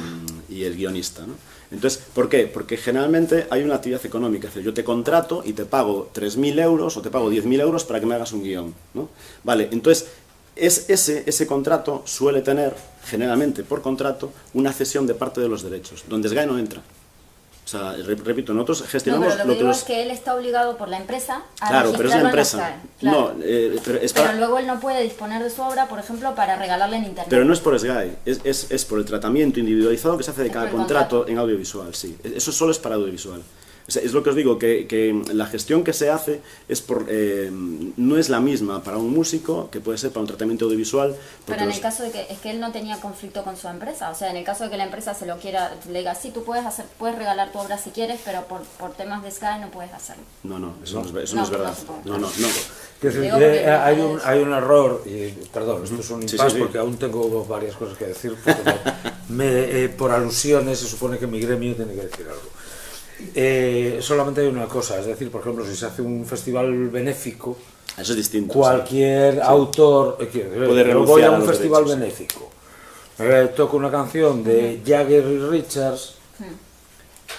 el guionista, ¿no? Entonces, ¿por qué? Porque generalmente hay una actividad económica, es decir, yo te contrato y te pago 3.000 euros o te pago 10.000 euros para que me hagas un guión, ¿no? Vale, entonces ese contrato suele tener, generalmente por contrato, una cesión de parte de los derechos, donde SGAE no entra. O sea, repito, nosotros gestionamos lo que digo es que él está obligado por la empresa a claro, pero es la registrarlo empresa. en la SGAE, claro. No, pero luego él no puede disponer de su obra, por ejemplo, para regalarla en internet. Pero no es por SGAE, es por el tratamiento individualizado que se hace de cada contrato en audiovisual, sí. Eso solo es para audiovisual. O sea, es lo que os digo, que la gestión que se hace no es la misma para un músico que puede ser para un tratamiento audiovisual. Pero en el caso de que es que él no tenía conflicto con su empresa, o sea, en el caso de que la empresa se lo quiera, le diga, sí, tú puedes regalar tu obra si quieres, pero por temas de SGAE no puedes hacerlo. No, eso no es verdad. No. Hay un error, y perdón, esto es un impasse porque aún tengo varias cosas que decir, porque por alusiones se supone que mi gremio tiene que decir algo. Solamente hay una cosa, es decir, por ejemplo, si se hace un festival benéfico, eso es distinto. Cualquier autor puede renunciar voy a un festival benéfico, toco una canción de Jagger y Richards,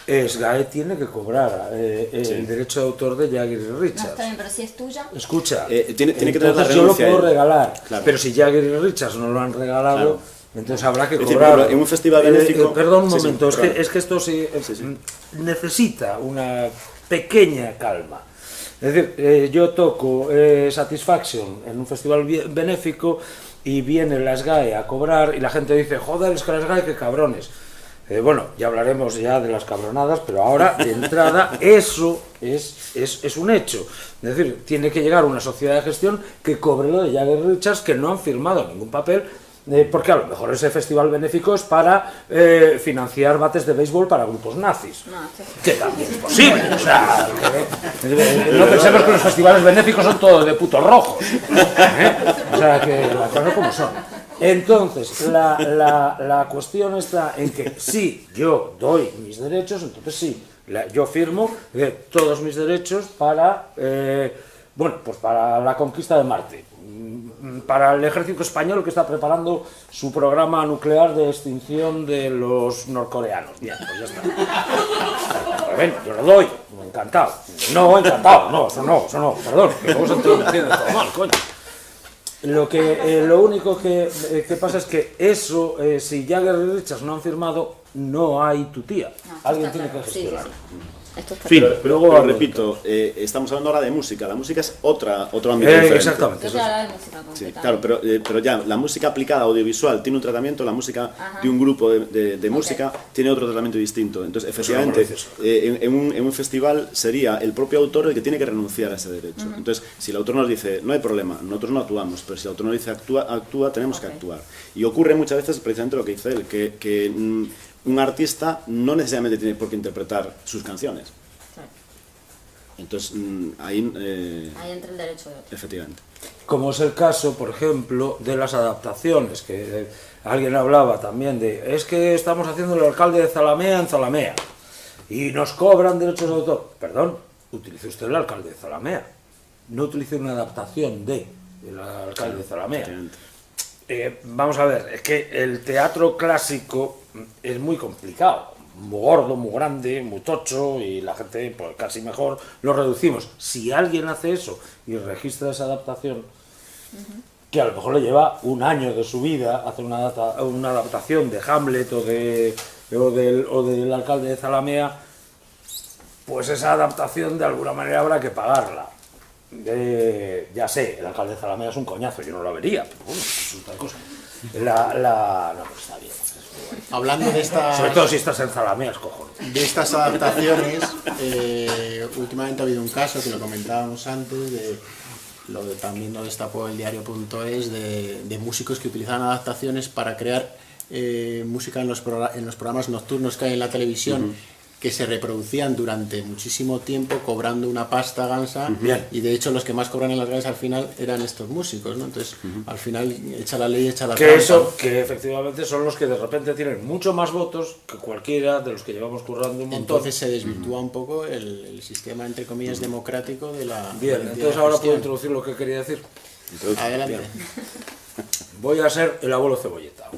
SGAE tiene que cobrar el derecho de autor de Jagger y Richards. No, está bien, pero si es tuya. Escucha, tiene que tener la entonces yo lo puedo regalar, claro. Pero si Jagger y Richards no lo han regalado, claro. Entonces habrá que cobrar. Es decir, en un festival benéfico. Perdón un momento, es que esto sí. Necesita una pequeña calma. Es decir, yo toco Satisfaction en un festival benéfico y viene la SGAE a cobrar y la gente dice, joder, es que la SGAE, qué cabrones. Bueno, ya hablaremos ya de las cabronadas, pero ahora, de entrada, eso es un hecho. Es decir, tiene que llegar una sociedad de gestión que cobre lo de Jagger Richards, que no han firmado ningún papel, porque a lo mejor ese festival benéfico es para financiar bates de béisbol para grupos nazis. Que también es posible. O sea, no pensemos que los festivales benéficos son todos de putos rojos. O sea, que las cosas como son. Entonces, la cuestión está en que si yo doy mis derechos, entonces sí, yo firmo todos mis derechos para, pues para la conquista de Marte, para el ejército español que está preparando su programa nuclear de extinción de los norcoreanos. Bien, pues ya está. Pero ven, yo lo doy, encantado. No, eso no, perdón, que luego se entiende todo mal, coño. Lo único que pasa es que eso, si Jagger y Richards no han firmado, no hay tu tía. Alguien tiene que gestionar. Pero repito, estamos hablando ahora de música. La música es otro ámbito diferente. Exactamente. Yo te hablo de música sí, claro, pero ya, la música aplicada a audiovisual tiene un tratamiento, la música de un grupo de música tiene otro tratamiento distinto. Entonces, efectivamente, en un festival sería el propio autor el que tiene que renunciar a ese derecho. Entonces, si el autor nos dice, no hay problema, nosotros no actuamos, pero si el autor nos dice actúa, tenemos que actuar. Y ocurre muchas veces precisamente lo que dice él, que un artista no necesariamente tiene por qué interpretar sus canciones. Claro. Entonces, ahí... Ahí entra el derecho de otro. efectivamente. Como es el caso, por ejemplo, de las adaptaciones, que alguien hablaba también de, es que estamos haciendo el alcalde de Zalamea en Zalamea y nos cobran derechos de autor. Perdón, utilice usted el alcalde de Zalamea, no utilice una adaptación de el alcalde de Zalamea. Vamos a ver, es que el teatro clásico es muy complicado, muy gordo, muy grande, muy tocho, y la gente, pues casi mejor lo reducimos. Si alguien hace eso y registra esa adaptación, que a lo mejor le lleva un año de su vida hacer una adaptación de Hamlet o del alcalde de Zalamea, pues esa adaptación de alguna manera habrá que pagarla. Ya sé, el alcalde de Zalamea es un coñazo, yo no lo vería, pero bueno, es otra cosa. No, pues está bien. Hablando de estas... Sobre todo si estás en Zalamea, es cojones. De estas adaptaciones, últimamente ha habido un caso que lo comentábamos antes, también lo destapó el diario.es, de músicos que utilizaban adaptaciones para crear música en los programas nocturnos que hay en la televisión, que se reproducían durante muchísimo tiempo cobrando una pasta gansa. Bien. Y de hecho los que más cobran en las GAEs al final eran estos músicos, ¿no? Entonces al final echa la ley, echa la trampa. Que efectivamente son los que de repente tienen mucho más votos que cualquiera de los que llevamos currando un montón. Entonces se desvirtúa un poco el sistema, entre comillas, democrático de la... Bien, entonces ahora puedo introducir lo que quería decir. Adelante. Bien. Voy a ser el abuelo Cebolleta.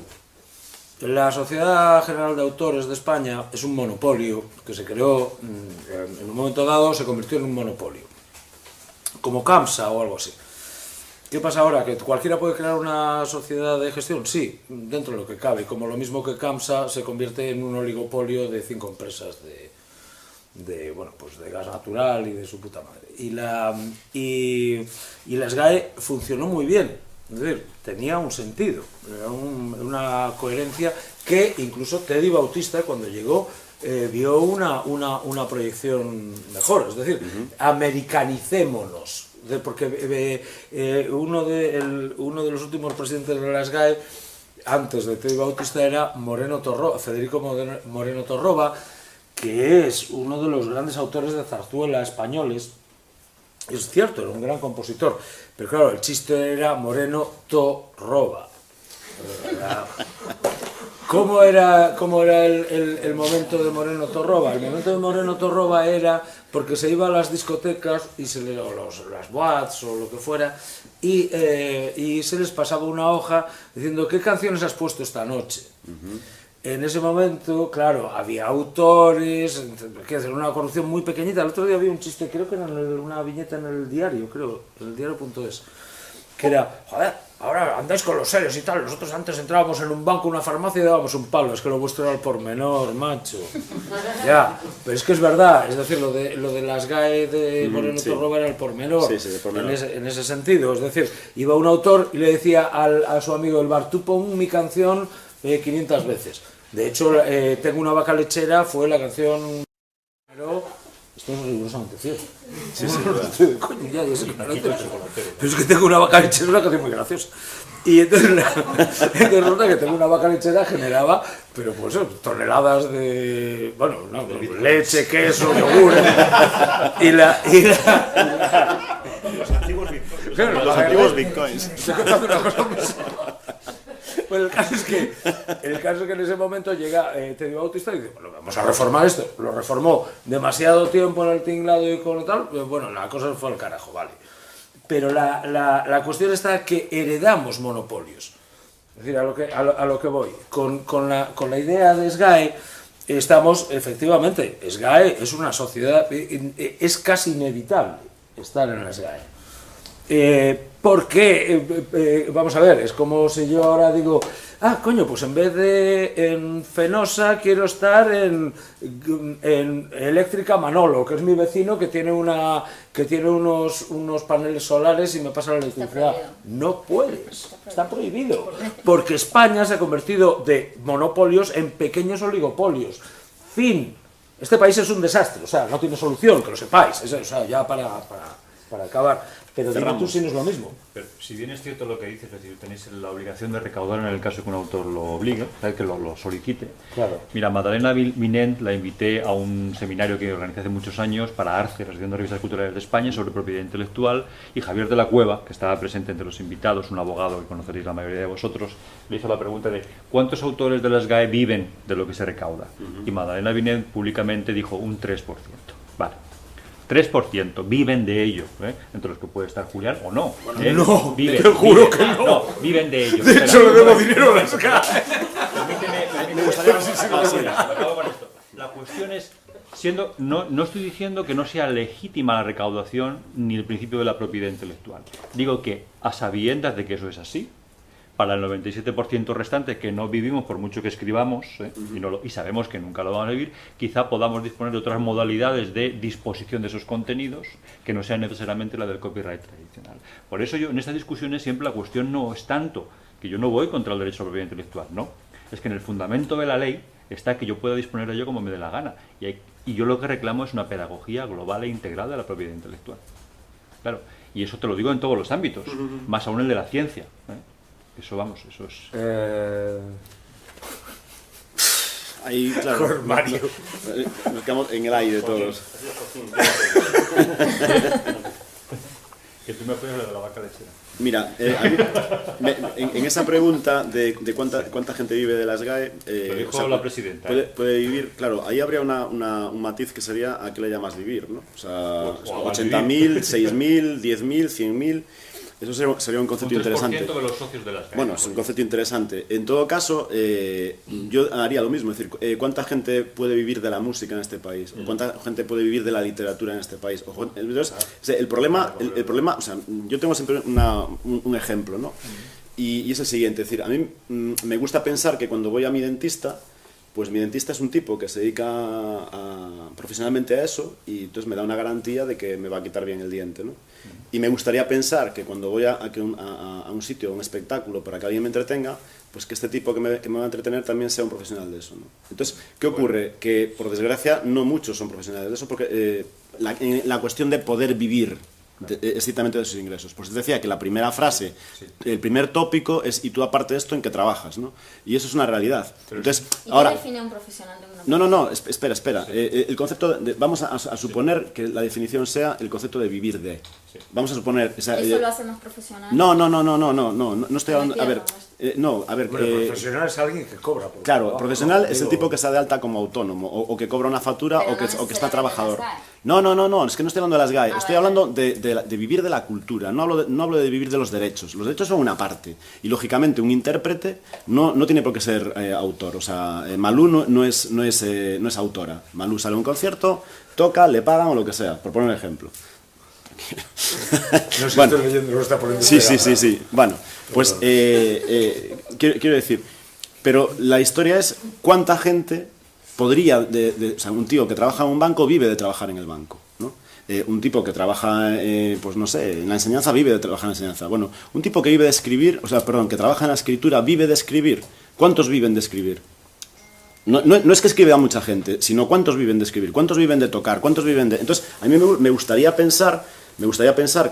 La Sociedad General de Autores de España es un monopolio que se creó, en un momento dado se convirtió en un monopolio, como CAMSA o algo así. ¿Qué pasa ahora? ¿Que cualquiera puede crear una sociedad de gestión? Sí, dentro de lo que cabe, como lo mismo que CAMSA se convierte en un oligopolio de 5 empresas de gas natural y de su puta madre. Y la SGAE funcionó muy bien. Es decir, tenía un sentido, era una coherencia que incluso Teddy Bautista, cuando llegó, vio una proyección mejor. Es decir, americanicémonos. Porque uno de los últimos presidentes de la SGAE, antes de Teddy Bautista, era Federico Moreno Torroba, que es uno de los grandes autores de zarzuela españoles. Es cierto, era un gran compositor, pero claro, el chiste era Moreno Torroba. ¿Cómo era el momento de Moreno Torroba? El momento de Moreno Torroba era porque se iba a las discotecas y las boats o lo que fuera, y se les pasaba una hoja diciendo ¿qué canciones has puesto esta noche? En ese momento, claro, había autores, era una corrupción muy pequeñita. El otro día había un chiste, creo que era una viñeta en el diario, en el diario.es, que era, joder, ahora andáis con los serios y tal, nosotros antes entrábamos en un banco, una farmacia y dábamos un palo, es que lo vuestro era al pormenor, macho. Ya, pero es que es verdad, es decir, lo de las GAE de Moreno Torroba era el pormenor, en ese sentido. Es decir, iba un autor y le decía a su amigo del bar, tú pon mi canción 500 veces. De hecho, Tengo una vaca lechera fue la canción... Pero esto es rigurosamente cierto. Sí, coño, ya sé que no lo entiendo. Pero es que Tengo una vaca lechera es una canción muy graciosa. Y entonces resulta que Tengo una vaca lechera generaba, pero pues toneladas de... Bueno, no, leche, queso, yogur... Los antiguos bitcoins. Los antiguos bitcoins. Estoy contando una cosa muy seria. Bueno, el caso es que en ese momento llega Teddy Bautista y dice, bueno, vamos a reformar esto. Lo reformó demasiado tiempo en el tinglado y con tal, bueno, la cosa fue al carajo, vale. Pero la cuestión está que heredamos monopolios. Es decir, a lo que voy. Con la idea de SGAE, estamos, efectivamente, SGAE es una sociedad, es casi inevitable estar en la SGAE. Porque, vamos a ver, es como si yo ahora digo, coño, pues en vez de en Fenosa quiero estar en Eléctrica Manolo, que es mi vecino que tiene unos paneles solares y me pasa la electricidad. No puedes, está prohibido, porque España se ha convertido de monopolios en pequeños oligopolios. Fin. Este país es un desastre, o sea, no tiene solución, que lo sepáis, o sea, ya para acabar. pero dime tú si no es lo mismo. Pero si bien es cierto lo que dices, es decir, tenéis la obligación de recaudar en el caso que un autor lo obligue, ¿sabes? Que lo solicite. Claro. Mira, Magdalena Vinent la invité a un seminario que organizé hace muchos años para ARCE, la Asociación de Revistas Culturales de España, sobre propiedad intelectual, y Javier de la Cueva, que estaba presente entre los invitados, un abogado que conoceréis la mayoría de vosotros, le hizo la pregunta de ¿cuántos autores de las GAE viven de lo que se recauda? Y Magdalena Vinent públicamente dijo un 3%. Vale. 3% viven de ello, entre los que puede estar Julián o no. No, viven, te juro que no. No, viven de ello. De hecho, le debo dinero a las GAE. Acabo con esto. La cuestión es, no estoy diciendo que no sea legítima la recaudación ni el principio de la propiedad intelectual. Digo que, a sabiendas de que eso es así, para el 97% restante que no vivimos por mucho que escribamos, y sabemos que nunca lo vamos a vivir, quizá podamos disponer de otras modalidades de disposición de esos contenidos que no sean necesariamente la del copyright tradicional. Por eso yo en estas discusiones siempre la cuestión no es tanto que yo no voy contra el derecho a la propiedad intelectual, no. Es que en el fundamento de la ley está que yo pueda disponer de ello como me dé la gana. Y yo lo que reclamo es una pedagogía global e integral de la propiedad intelectual. Claro, y eso te lo digo en todos los ámbitos, más aún el de la ciencia. Eso, vamos, eso es... Ahí, claro, Mario. Nos quedamos en el aire todos. Que tú me apoyas lo de la vaca lechera. Mira, a mí, en esa pregunta de cuánta gente vive de las GAE... Lo dijo la presidenta. Puede vivir, claro, ahí habría un matiz que sería ¿a qué le llamas vivir? ¿No? O sea, 80.000, 6.000, 10.000, 100.000... Eso sería un concepto interesante. Un 3% de los socios de las GAE. Bueno, es un concepto interesante. En todo caso, yo haría lo mismo. Es decir, ¿cuánta gente puede vivir de la música en este país? ¿O cuánta gente puede vivir de la literatura en este país? Entonces, el problema, o sea, yo tengo siempre un ejemplo, ¿no? Y es el siguiente. Es decir, a mí me gusta pensar que cuando voy a mi dentista, pues mi dentista es un tipo que se dedica profesionalmente a eso y entonces me da una garantía de que me va a quitar bien el diente, ¿no? Y me gustaría pensar que cuando voy a un sitio, a un espectáculo, para que alguien me entretenga, pues que este tipo que me va a entretener también sea un profesional de eso, ¿no? Entonces, ¿qué ocurre? Que, por desgracia, no muchos son profesionales de eso, porque la cuestión de poder vivir estrictamente de sus ingresos. Pues decía que la primera frase, el primer tópico es ¿y tú aparte de esto en qué trabajas? ¿No? Y eso es una realidad. Entonces, ¿Y ahora, qué define un profesional de una no, espera. El concepto vamos a suponer que la definición sea el concepto de vivir de. Vamos a suponer... ¿Eso lo hace más profesional? No estoy hablando... A ver, profesional es alguien que cobra. Por claro, trabajo, profesional ¿no? es el tipo que está de alta como autónomo, o que cobra una factura, Pero o que no está trabajador. necesariamente No, es que no estoy hablando de las GAE, estoy vale. hablando de vivir de la cultura, no hablo de vivir de los derechos. Los derechos son una parte, y lógicamente un intérprete no tiene por qué ser autor. O sea, Malú no es autora. Malú sale a un concierto, toca, le pagan o lo que sea, por poner un ejemplo. No sé, Bueno, estoy leyendo, lo está poniendo. Sí. Bueno, pues quiero decir, pero la historia es cuánta gente podría, o sea, un tío que trabaja en un banco vive de trabajar en el banco, ¿no? Un tipo que trabaja, pues no sé, en la enseñanza vive de trabajar en la enseñanza. Bueno, un tipo que vive de escribir, que trabaja en la escritura vive de escribir. ¿Cuántos viven de escribir? No es que escriba mucha gente, sino cuántos viven de escribir, cuántos viven de tocar, cuántos viven de... Entonces, a mí me gustaría pensar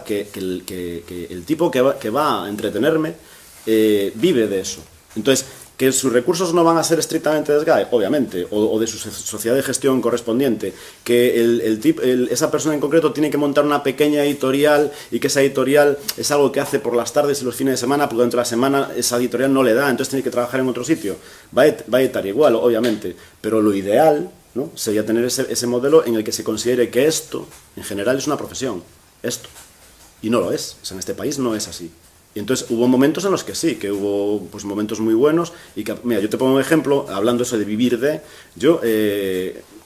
que el tipo que va a entretenerme vive de eso. Entonces, que sus recursos no van a ser estrictamente de SGAE, obviamente, o de su sociedad de gestión correspondiente, que esa persona en concreto tiene que montar una pequeña editorial y que esa editorial es algo que hace por las tardes y los fines de semana, porque durante la semana esa editorial no le da, entonces tiene que trabajar en otro sitio. Va a estar igual, obviamente, pero lo ideal, ¿no?, sería tener ese modelo en el que se considere que esto, en general, es una profesión. Esto. Y no lo es. O sea, en este país no es así. Y entonces hubo momentos en los que sí, que hubo pues momentos muy buenos y que, mira, yo te pongo un ejemplo, hablando eso de vivir de, yo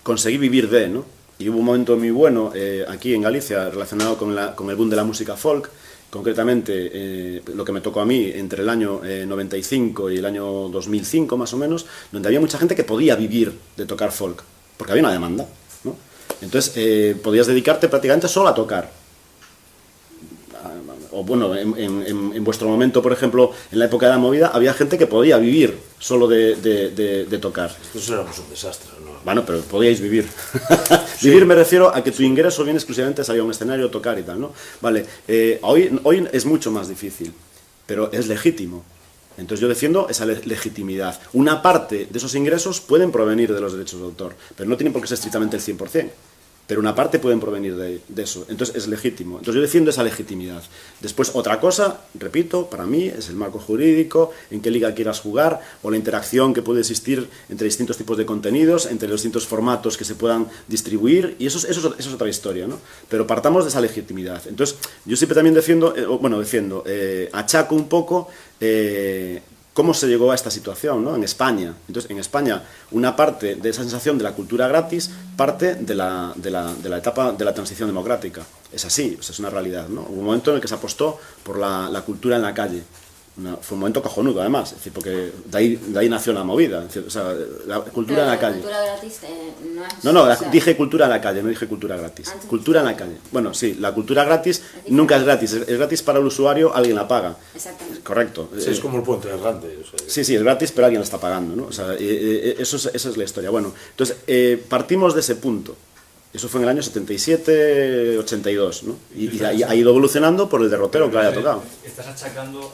conseguí vivir de, ¿no? Y hubo un momento muy bueno aquí en Galicia relacionado con el boom de la música folk, concretamente lo que me tocó a mí entre el año 95 y el año 2005 más o menos, donde había mucha gente que podía vivir de tocar folk, porque había una demanda, ¿no? Entonces podías dedicarte prácticamente solo a tocar. o bueno, en vuestro momento, por ejemplo, en la época de la movida, había gente que podía vivir solo de tocar. Nosotros éramos un desastre, ¿no? Bueno, pero podíais vivir. Vivir me refiero a que tu ingreso viene exclusivamente a salir a un escenario, tocar y tal, ¿no? Vale, hoy es mucho más difícil, pero es legítimo. Entonces yo defiendo esa legitimidad. Una parte de esos ingresos pueden provenir de los derechos de autor, pero no tienen por qué ser estrictamente el 100%. Pero una parte pueden provenir de eso, entonces es legítimo. Entonces yo defiendo esa legitimidad. Después otra cosa, repito, para mí es el marco jurídico, en qué liga quieras jugar, o la interacción que puede existir entre distintos tipos de contenidos, entre los distintos formatos que se puedan distribuir, y eso es otra historia, ¿no? Pero partamos de esa legitimidad. Entonces yo siempre también achaco un poco cómo se llegó a esta situación, ¿no? En España. Entonces, en España, una parte de esa sensación de la cultura gratis parte de la etapa de la transición democrática. Es así, es una realidad, ¿no? Hubo un momento en el que se apostó por la cultura en la calle. Fue un momento cojonudo, además, es decir, porque de ahí nació la movida, es decir, o sea, la cultura en la calle. Cultura gratis no es... No, dije cultura en la calle, no dije cultura gratis. Cultura en la calle. Bueno, sí, la cultura gratis nunca es gratis. Es gratis para el usuario, alguien la paga. Exactamente. Correcto. Sí, es como el puente errante. O sea, sí, es gratis, pero alguien la está pagando, ¿no? O sea, esa es la historia. Bueno, entonces, partimos de ese punto. Eso fue en el año 77, 82, ¿no? Y ha ido evolucionando por el derrotero que le haya tocado. ¿A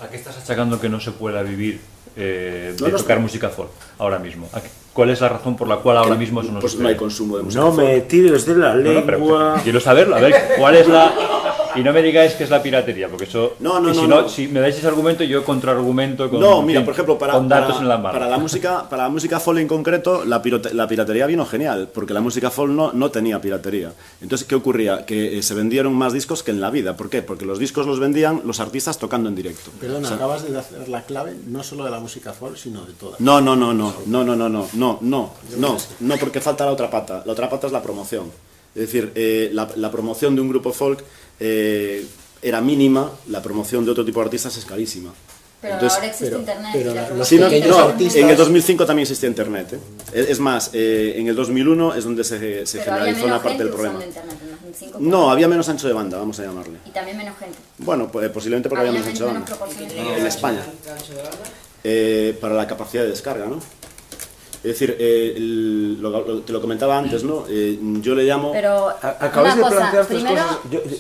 qué estás achacando que no se pueda vivir de tocar música folk ahora mismo? ¿Cuál es la razón por la cual ahora mismo eso no pues sucede? no hay consumo de música no folk. me tires de la lengua. Pero quiero saberlo, a ver, ¿cuál es la...? Y no me digáis que es la piratería, porque eso... Si me dais ese argumento, yo contraargumento con... No, mira, por ejemplo, con datos en la mano. Para la música folk en concreto, la piratería vino genial, porque la música folk no tenía piratería. Entonces, ¿qué ocurría? Que se vendieron más discos que en la vida. ¿Por qué? Porque los discos los vendían los artistas tocando en directo. Perdona, o sea, acabas de hacer la clave, no solo de la música folk, sino de todas. No, porque falta la otra pata. La otra pata es la promoción. Es decir, la promoción de un grupo folk era mínima, la promoción de otro tipo de artistas es carísima. Pero ahora existe internet. En el 2005 también existía internet. Es más, en el 2001 es donde se generalizó una parte del problema. No, había menos ancho de banda, vamos a llamarle. Y también menos gente. Bueno, posiblemente porque había menos ancho de banda. En España. Para la capacidad de descarga, ¿no? Es decir, te lo comentaba antes, ¿no? Yo le llamo... Pero acabáis de plantear primero, cosas.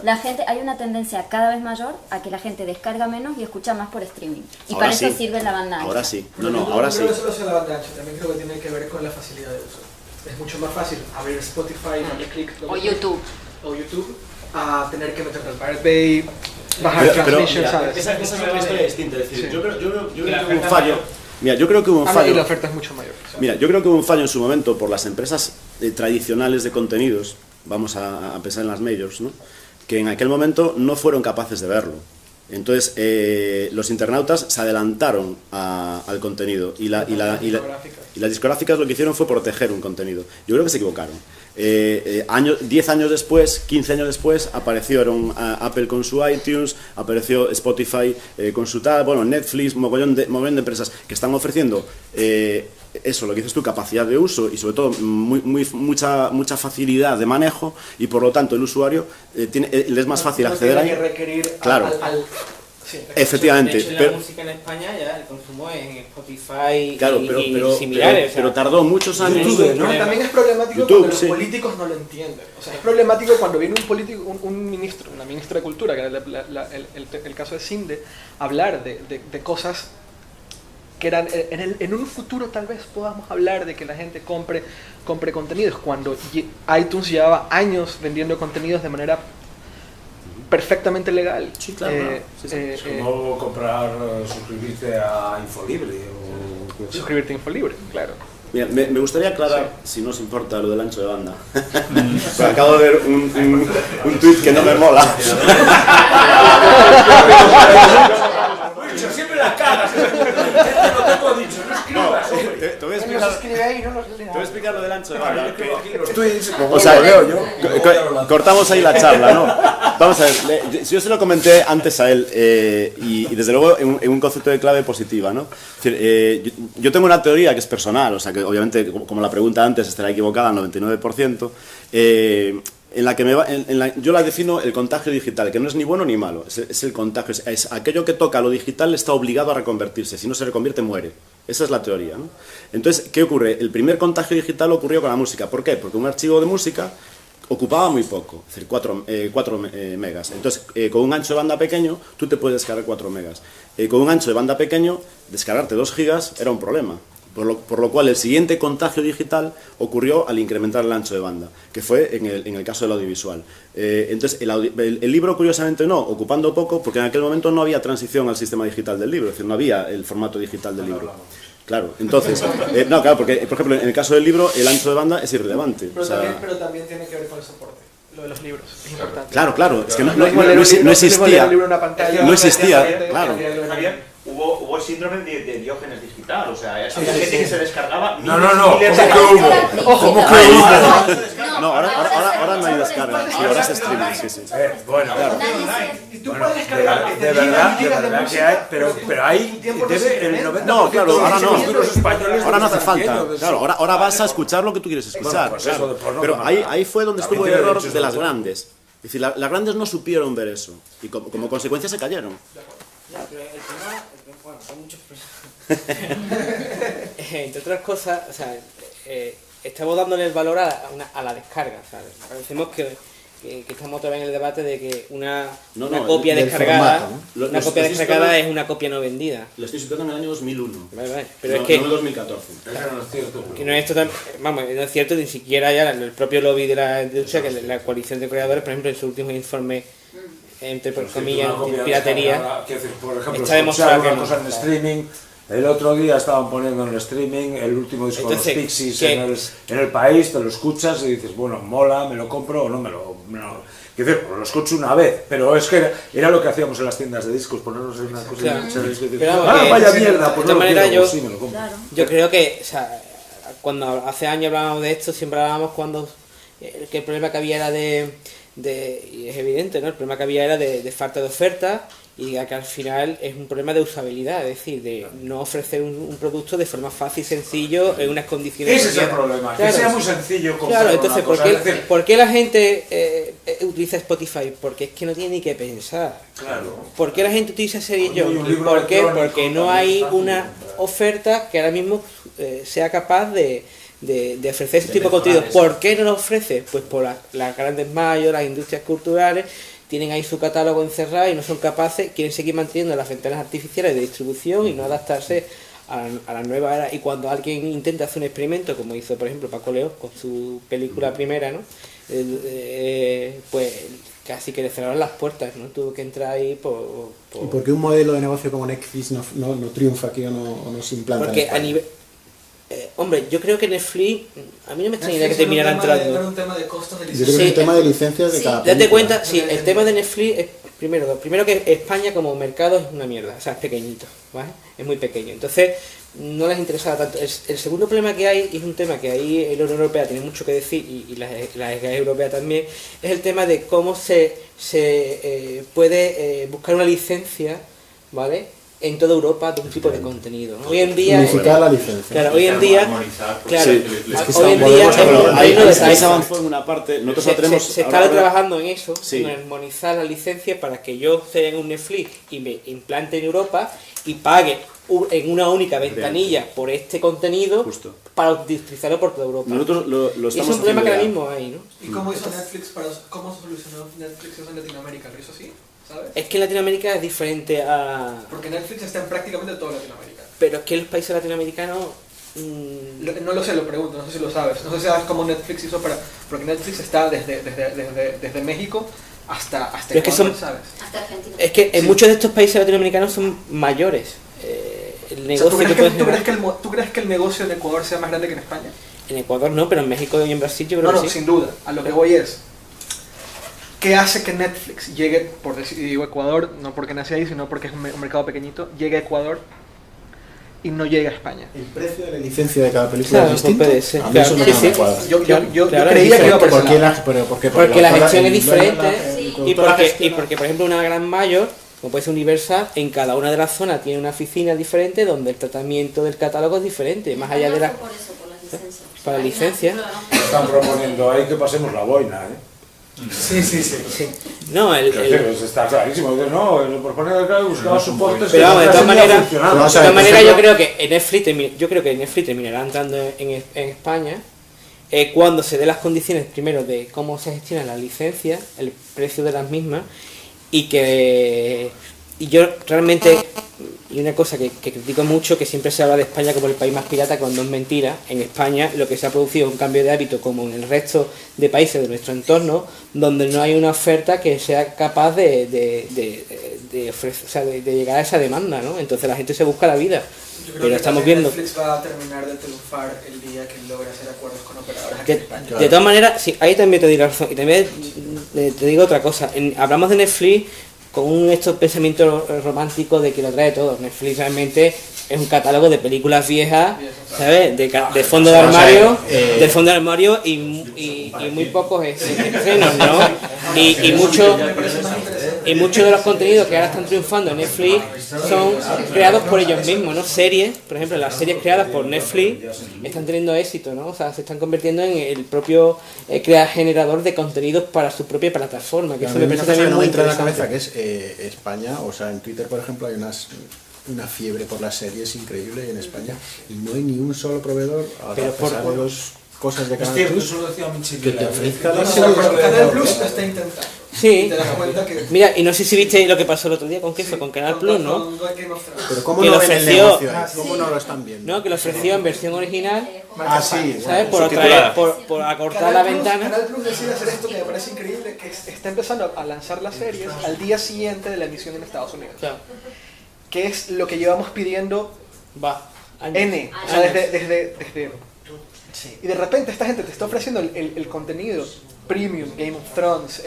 la gente, hay una tendencia cada vez mayor a que la gente descarga menos y escucha más por streaming. Y Ahora para sí. eso sirve la banda ancha. Ahora sí. Ahora sí. No solo es la banda ancha, también creo que tiene que ver con la facilidad de uso. Es mucho más fácil abrir Spotify, darle clic... O YouTube. O YouTube, a tener que meterte al Pirate Bay, bajar transmission, ¿sabes? Esa es una historia distinta. Es decir, yo creo que hubo un fallo. Mira, yo creo que hubo un fallo. Y la oferta es mucho mayor. ¿sabes? Mira, yo creo que hubo un fallo en su momento por las empresas tradicionales de contenidos, vamos a pensar en las majors, ¿no? Que en aquel momento no fueron capaces de verlo. Entonces, los internautas se adelantaron al contenido y las discográficas lo que hicieron fue proteger un contenido. Yo creo que se equivocaron. 10 años después, 15 años después, aparecieron Apple con su iTunes, apareció Spotify con su tal, bueno, Netflix, mogollón de empresas que están ofreciendo eso, lo que dices tú, capacidad de uso y sobre todo mucha facilidad de manejo, y por lo tanto el usuario le es más fácil acceder tiene ahí. que requerir Claro. Sí, efectivamente. De hecho, la música en España ya el consumo en Spotify Claro, y similares. pero tardó muchos años. YouTube, ¿no? También es problemático YouTube, cuando los sí. políticos no lo entienden. O sea, es problemático cuando viene un político, un ministro, una ministra de Cultura, que era el caso de Cinde, hablar de cosas que eran en un futuro tal vez podamos hablar de que la gente compre contenidos, cuando iTunes llevaba años vendiendo contenidos de manera perfectamente legal. Sí, claro. Es como comprar, suscribirte a Infolibre o... Suscribirte a Infolibre, claro. Mira, me gustaría aclarar, si no os importa, lo del ancho de banda. Acabo de ver un tuit que no me mola. Siempre las cagas. Te lo dicho, no escribas. Te voy a explicar lo del ancho de banda. Cortamos ahí la charla, ¿no? Vamos a ver, yo se lo comenté antes a él y desde luego en un concepto de clave positiva, ¿no? Es decir, yo tengo una teoría que es personal, o sea que obviamente como la pregunta antes estará equivocada al 99%. en la que yo la defino el contagio digital, que no es ni bueno ni malo, es el contagio, es aquello que toca lo digital está obligado a reconvertirse, si no se reconvierte muere. Esa es la teoría, ¿no? Entonces, ¿qué ocurre? El primer contagio digital ocurrió con la música. ¿Por qué? Porque un archivo de música ocupaba muy poco, es decir, 4 megas. Entonces, con un ancho de banda pequeño, tú te puedes descargar 4 megas. Con un ancho de banda pequeño, descargarte 2 gigas era un problema. Por lo cual el siguiente contagio digital ocurrió al incrementar el ancho de banda, que fue en el caso del audiovisual. Entonces el libro, curiosamente no, ocupando poco, porque en aquel momento no había transición al sistema digital del libro, es decir, no había el formato digital del libro. Claro, entonces, no, claro, porque por ejemplo en el caso del libro el ancho de banda es irrelevante. Pero también tiene que ver con el soporte. Lo de los libros, es importante. Claro, es que no existía. No existía, claro. Hubo el síndrome de Diógenes digital, o sea, había gente que se descargaba No, ¿cómo que hubo? No, ahora no hay descarga, sí, ahora es streaming, sí. Bueno, claro. Y tú puedes descargar de verdad que hay, pero hay, debe el 90% No, claro, ahora no. de los españoles Ahora no hace falta. entiendo de Claro, eso. ahora vas a escuchar lo que tú quieres escuchar. Pues claro. eso de porno, Pero no, ahí fue donde también estuvo el tiene error derechos de las de autor. grandes. Es decir, las grandes no supieron ver eso. Y como consecuencia se cayeron. Ya, pero el tema, bueno, son muchos problemas. Entre otras cosas, o sea, estamos dándole el valor a la descarga, ¿sabes? Parecemos que estamos otra vez en el debate de que una copia del descargada, formato, ¿no? una copia descargada es una copia no vendida. Lo estoy situando en el año 2001. Vale. Pero No, es que no en 2014. Eso no es cierto. que no es vamos, no es cierto, ni siquiera ya el propio lobby de la industria, que la coalición de creadores, por ejemplo, en su último informe entre comillas piratería, Por ejemplo, está demostrado que una no. cosa en streaming. El otro día estaban poniendo en el streaming el último disco Entonces, de los Pixies ¿qué? en el país, te lo escuchas y dices, bueno, mola, me lo compro o no me lo... Quiero decir, lo escucho una vez, pero es que era lo que hacíamos en las tiendas de discos, ponernos en una cosa Claro. y decir, Pero vamos, que, vaya mierda, pues de no lo manera quiero, yo- pues sí, me lo compro. yo creo que, o sea, cuando hace años hablábamos de esto, siempre hablábamos cuando que el problema que había era y es evidente, ¿no? El problema que había era de falta de oferta y que al final es un problema de usabilidad, es decir, de no ofrecer un producto de forma fácil, sencillo, en unas condiciones... Ese es el problema, que sea muy sencillo comprar Claro, entonces, una cosa. ¿por qué la gente utiliza Spotify? Porque es que no tiene ni que pensar. Claro. ¿Por qué la gente utiliza Series Coño, y un Young? libro ¿Por qué? electrónico Porque no también hay está una funcionando. oferta que ahora mismo sea capaz de ofrecer ese tipo de mejorar contenido. eso. ¿Por qué no lo ofrece? Pues por las grandes mayores, las industrias culturales, tienen ahí su catálogo encerrado y no son capaces, quieren seguir manteniendo las ventanas artificiales de distribución y no adaptarse a la nueva era. Y cuando alguien intenta hacer un experimento, como hizo por ejemplo Paco León con su película primera, ¿no? Pues casi que le cerraron las puertas, ¿no? Tuvo que entrar ahí por... ¿Y por qué un modelo de negocio como Netflix no triunfa aquí o no se implanta? Porque en a España? nivel... hombre, yo creo que Netflix, a mí no me extrañaría que terminara entrando. un tema de costos de Yo creo que es un tema de licencias de cada Date película. cuenta, sí, el tema de Netflix es, primero que España como mercado es una mierda, o sea, es pequeñito, ¿vale? Es muy pequeño. Entonces, no les interesaba tanto. El segundo problema que hay, y es un tema que ahí la Unión Europea tiene mucho que decir, y la europea también, es el tema de cómo se puede buscar una licencia, ¿vale?, en toda Europa de un tipo de contenido, ¿no? Hoy en día... Unificar la licencia. Claro, hoy en día... Claro, Sí. hoy en día hay unos Ahí detalles. se avanzó en una parte, nosotros tenemos... Se está trabajando en eso, Sí. en armonizar las licencias para que yo sea en un Netflix y me implante en Europa y pague en una única ventanilla por este contenido Justo. para utilizarlo por toda Europa. Nosotros lo Y es estamos un problema que haciendo ahora ya. mismo hay, ¿no? ¿Y cómo hizo Netflix cómo solucionó Netflix eso en Latinoamérica? ¿Lo hizo así? ¿Sabes? Es que en Latinoamérica es diferente a... Porque Netflix está en prácticamente toda Latinoamérica. Pero es que los países latinoamericanos... No lo sé, lo pregunto, no sé si lo sabes. No sé si sabes cómo Netflix hizo para... Porque Netflix está desde México hasta Pero es que Ecuador, son- ¿sabes? Hasta Argentina. Es que en Sí. muchos de estos países latinoamericanos son mayores. El O sea, negocio ¿tú, que crees puedes que, tú, crees generar- que ¿Tú crees que el negocio en Ecuador sea más grande que en España? En Ecuador no, pero en México y en Brasil yo creo No, que no, sí. sin duda. A lo que voy es... ¿Qué hace que Netflix llegue, por decir, digo Ecuador, no porque nací ahí, sino porque es un mercado pequeñito, llegue a Ecuador y no llegue a España? El precio de la licencia de cada película Claro, es distinto. puede ser. A mí eso Claro, no sí, me sí. cuadra. Yo Claro, creía que iba por ¿Por ese qué lado. Porque la gestión es el dueño de la- diferente el y productor la gestiona. porque, por ejemplo, una gran mayor, como puede ser Universal, en cada una de las zonas tiene una oficina diferente donde el tratamiento del catálogo es diferente, más allá de la... Por eso, por las licencias. Para Hay una licencia. película, ¿no? Están proponiendo ahí que pasemos la boina, ¿eh? Sí. No, está clarísimo. No, por poner acá buscaba soportes. Pero vamos, de todas maneras, yo creo que Netflix terminará entrando en España cuando se den las condiciones primero de cómo se gestionan las licencias, el precio de las mismas, y yo realmente, y una cosa que critico mucho, que siempre se habla de España como el país más pirata, cuando es mentira. En España lo que se ha producido es un cambio de hábito, como en el resto de países de nuestro entorno, donde no hay una oferta que sea capaz de ofrecer, o sea, de llegar a esa demanda, ¿no? Entonces la gente se busca la vida. Yo creo Pero que estamos viendo... Netflix va a terminar de triunfar el día que logre hacer acuerdos con operadores aquí en España. De todas maneras, sí, ahí también te digo razón. Y también te digo otra cosa. Hablamos de Netflix con estos pensamientos románticos de que lo trae todo. Netflix realmente es un catálogo de películas viejas, ¿sabes? De fondo de armario, y muy pocos estrenos, ¿no? Y muchos de los contenidos que ahora están triunfando en Netflix son creados por ellos mismos, ¿no? Series, por ejemplo, las series creadas por Netflix están teniendo éxito, ¿no? O sea, se están convirtiendo en el propio generador de contenidos para su propia plataforma, que eso me parece también muy interesante. Una cabeza que es España, o sea, en Twitter, por ejemplo, hay una fiebre por las series increíble en España y no hay ni un solo proveedor a pesar de las cosas de Canal Plus que te ofrezca las series. Canal Plus lo está intentando. Sí. Y te das cuenta que... Mira, y no sé si viste lo que pasó el otro día con qué fue, con Canal Plus, ¿no? Pero ¿cómo que no lo ven el ofreció, negocio ahí? ¿Cómo no lo están viendo? No, que lo ofreció en versión original, Sí, ¿sabes? Por acortar la ventana. Canal Plus decide hacer esto que me parece increíble, que está empezando a lanzar las series al día siguiente de la emisión en Estados Unidos. Claro. Que es lo que llevamos pidiendo N. O sea, desde y de repente esta gente te está ofreciendo el contenido premium, Game of Thrones,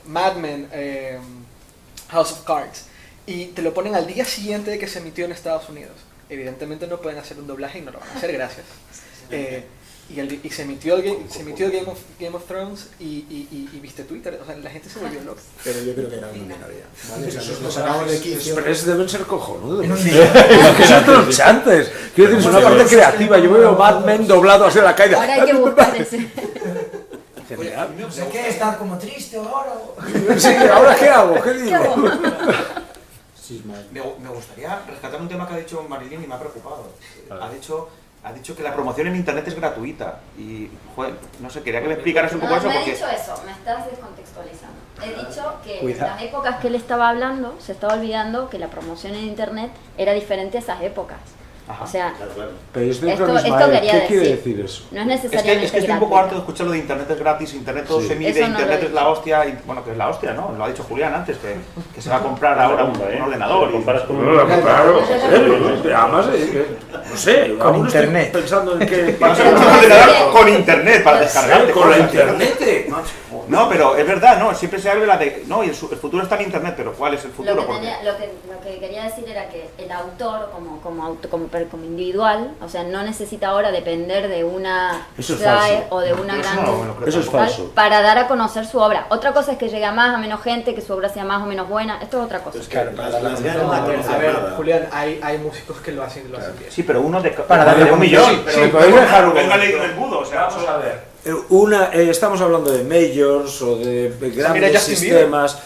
Mad Men, House of Cards, y te lo ponen al día siguiente de que se emitió en Estados Unidos. Evidentemente no pueden hacer un doblaje y no lo van a hacer, gracias. Y se emitió Game of Thrones y viste Twitter, o sea, la gente se volvió loca. Pero yo creo que era una minoría, ¿vale? O sea, nos sacamos de quicio. Deben ser cojonudos. Que son tronchantes. Quiero decir, es una parte creativa. Yo veo Mad Men doblado así a la caída. Ahora hay que buscar ese. Genial. No sé qué, estar como triste ahora. Sí, ¿ahora qué hago? ¿Qué digo? Me gustaría rescatar un tema que ha dicho Marilyn y me ha preocupado. Ha dicho que la promoción en internet es gratuita y, joder, no sé, quería que me explicaras un poco eso No he porque... dicho eso, me estás descontextualizando. He dicho que en las épocas que él estaba hablando, se estaba olvidando que la promoción en internet era diferente a esas épocas. Ajá. O sea, pero yo estoy esto quería quería ¿qué quiere decir. decir eso? No es necesariamente Es que estoy un poco harto de escuchar lo de internet es gratis, internet todo se mide, Eso no internet lo es la hostia, y, bueno, que es la hostia, ¿no? Lo ha dicho Julián antes, que se va a comprar ahora un ordenador. Claro, además, no sé, con internet. Pensando en que... Vas a comprar un ordenador con internet para descargarte. Con la internet. No, pero es verdad, ¿no? Siempre se habla de... No, y el futuro está en internet, pero ¿cuál es el futuro? Lo que quería decir era que el autor, como individual, o sea, no necesita ahora depender de una SGAE o de una gran... Eso es falso. Para dar a conocer su obra. Otra cosa es que llegue a más o menos gente, que su obra sea más o menos buena. Esto es otra cosa. Claro, A ver, Julián, hay músicos que lo hacen bien. Sí, pero uno de... Para darle un millón. Sí, pero podéis dejar un venga leído el budo, o sea, vamos a ver. Estamos hablando de majors o de grandes Justin sistemas.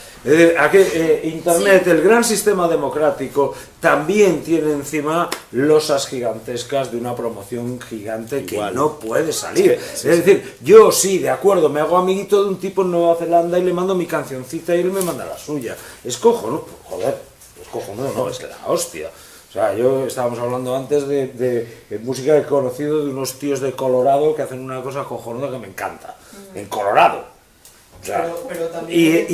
Internet, el gran sistema democrático, también tiene encima losas gigantescas de una promoción gigante que no puede salir. Es decir, yo sí, de acuerdo, me hago amiguito de un tipo en Nueva Zelanda y le mando mi cancioncita y él me manda la suya. Es cojonudo, joder, es cojonudo, no, es la hostia. O sea, estábamos hablando antes de música que he conocido de unos tíos de Colorado que hacen una cosa cojonuda que me encanta. En Colorado. O sea, pero también...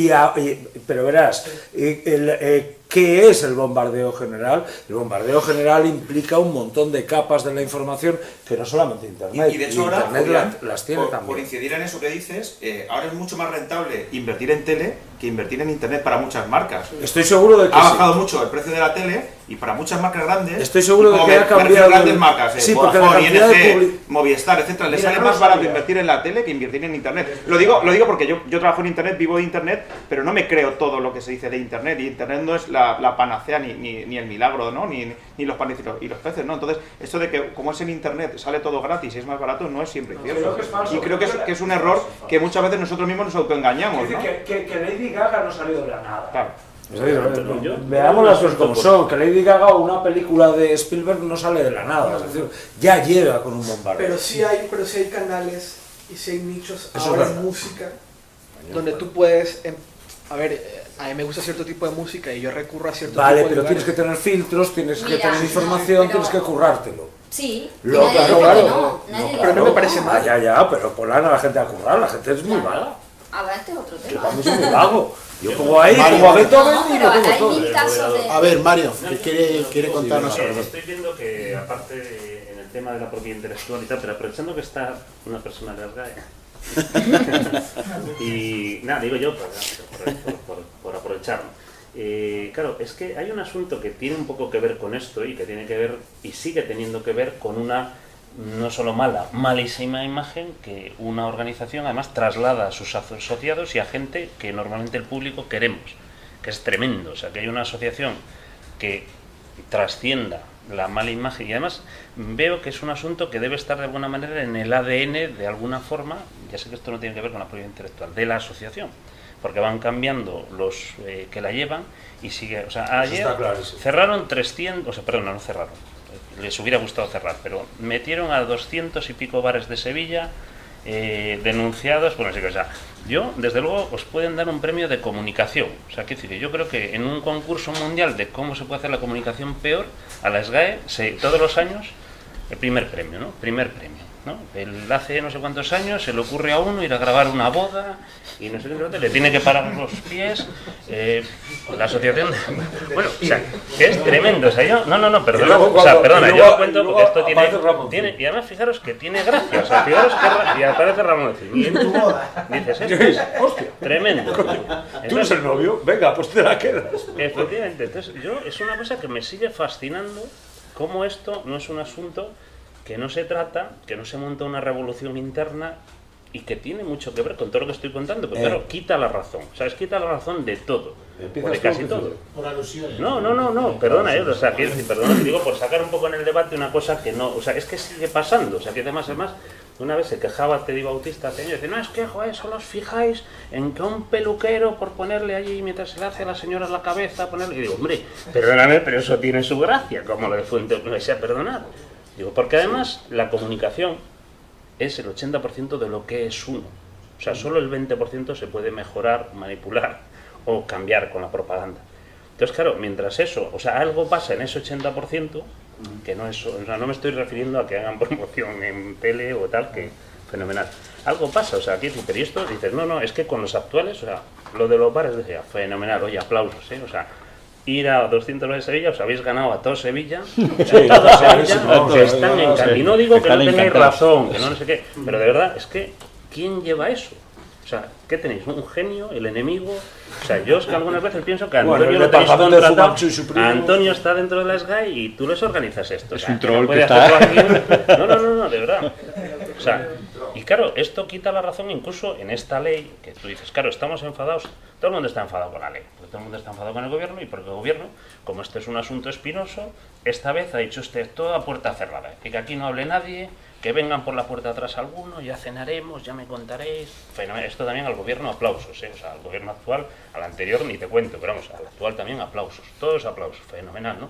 pero verás, ¿qué es el bombardeo general? El bombardeo general implica un montón de capas de la información que no solamente Internet. Y de hecho ahora, Internet Julián, las tiene también. por incidir en eso que dices, ahora es mucho más rentable invertir en tele que invertir en Internet para muchas marcas. Estoy seguro de que ha bajado mucho el precio de la tele y para muchas marcas grandes... Estoy seguro de que ha cambiado... grandes marcas, sí, porque Vodafone, la cantidad de ING, Movistar, etcétera, les sale más barato invertir en la tele que invertir en Internet. Lo digo porque yo trabajo en Internet, vivo de Internet, pero no me creo todo lo que se dice de Internet, y Internet no es la panacea ni el milagro, ¿no? Ni ni los panes y los peces, ¿no? Entonces, esto de que como es en internet sale todo gratis y es más barato, no es siempre cierto. Y creo que es un error que muchas veces nosotros mismos nos autoengañamos, Es ¿no? decir, que Lady Gaga no salió de la nada. Claro. Es decir, veamos las cosas como son, que Lady Gaga o una película de Spielberg no sale de la nada, es decir, ya llega con un bombardeo. Pero sí hay canales y sí hay nichos Eso ahora es en verdad. música donde tú puedes, a ver, a mí me gusta cierto tipo de música y yo recurro a cierto Vale, tipo de pero lugares. tienes que tener filtros, tienes que Mira, tener información, pero- tienes que currártelo. Sí, Lo- nadie claro, dice que claro. no, nadie dice pero no que me parece mal. Ya, pero ponla a la gente a currar, la gente es muy Claro. vaga. Ahora este es otro Yo tema. también soy muy vago. Yo pongo ahí, Mario, pongo a Mario. Beethoven No, y pero lo tengo hay todo. mil casos de... A ver, Mario, que quiere contarnos Sí, algo. estoy viendo que, aparte en el tema de la propiedad intelectual y tal, pero aprovechando que está una persona de las GAE, y nada, digo yo, por aprovechar, ¿no? Claro, es que hay un asunto que tiene un poco que ver con esto y que tiene que ver, y sigue teniendo que ver con una no solo malísima imagen que una organización además traslada a sus asociados y a gente que normalmente el público queremos, que es tremendo. O sea, que hay una asociación que trascienda la mala imagen y además veo que es un asunto que debe estar de alguna manera en el ADN de alguna forma, ya sé que esto no tiene que ver con la propiedad intelectual, de la asociación, porque van cambiando los que la llevan y sigue, o sea, ayer está clarísimo. cerraron 300, o sea, perdón, no cerraron, les hubiera gustado cerrar, pero metieron a 200 y pico bares de Sevilla denunciados, bueno, sí que, o sea, yo, desde luego, os pueden dar un premio de comunicación, o sea, quiero decir, yo creo que en un concurso mundial de cómo se puede hacer la comunicación peor, a la SGAE, todos los años, el primer premio, ¿no? Primer premio, ¿no? Hace no sé cuántos años se le ocurre a uno ir a grabar una boda y no sé qué, le tiene que parar los pies, la asociación de... Bueno, o sea, que es tremendo, o sea, yo... No, perdona, o sea, perdona, yo lo cuento porque esto tiene... Y además, fijaros que tiene gracia, o sea, fijaros que... Y aparece Ramón y en tu boda dices, esto es Hostia, tremendo. tú eres Entonces, el novio, venga, pues te la quedas. efectivamente, entonces yo es una cosa que me sigue fascinando, cómo esto no es un asunto que no se trata, que no se monta una revolución interna y que tiene mucho que ver con todo lo que estoy contando, pero claro, quita la razón, ¿sabes? Quita la razón de todo, o de casi todo. Por alusiones. No, perdona, o sea, quiero decir, perdona, digo, por sacar un poco en el debate una cosa que no, o sea, es que sigue pasando, o sea, que además, una vez se quejaba Teddy Bautista, y dice, no, es que, joder, solo os fijáis en que un peluquero, por ponerle allí, mientras se le hace a la señora la cabeza, ponerle, y digo, hombre, perdóname, pero eso tiene su gracia, como lo de Fuente, no sea perdonar. Digo, porque además la comunicación es el 80% de lo que es uno. O sea, solo el 20% se puede mejorar, manipular o cambiar con la propaganda. Entonces, claro, mientras eso, o sea, algo pasa en ese 80%, que no es, o sea, no me estoy refiriendo a que hagan promoción en tele o tal, que fenomenal. Algo pasa, o sea, aquí, pero esto dices, no, es que con los actuales, o sea, lo de los bares, decía, fenomenal, oye, aplausos, o sea, ir a 200 de Sevilla, os habéis ganado a todo Sevilla, que están encantados. Y no digo que no tengáis razón, que no sé qué, pero de verdad, es que, ¿quién lleva eso? O sea, ¿qué tenéis? ¿Un genio? ¿El enemigo? O sea, yo es que algunas veces pienso que a Antonio lo tenéis contratado. Antonio está dentro de la SGAE y tú les organizas esto. Es o sea, un troll no puede que está... hacerlo aquí. No, de verdad. O sea, y claro, esto quita la razón incluso en esta ley, que tú dices, claro, estamos enfadados, todo el mundo está enfadado con la ley, porque todo el mundo está enfadado con el gobierno y porque el gobierno, como este es un asunto espinoso, esta vez ha dicho usted todo a puerta cerrada, que aquí no hable nadie, que vengan por la puerta atrás algunos, ya cenaremos, ya me contaréis. Fenomenal. Esto también al gobierno aplausos, o sea, al gobierno actual, al anterior ni te cuento, pero vamos, al actual también aplausos, todos aplausos, fenomenal, ¿no?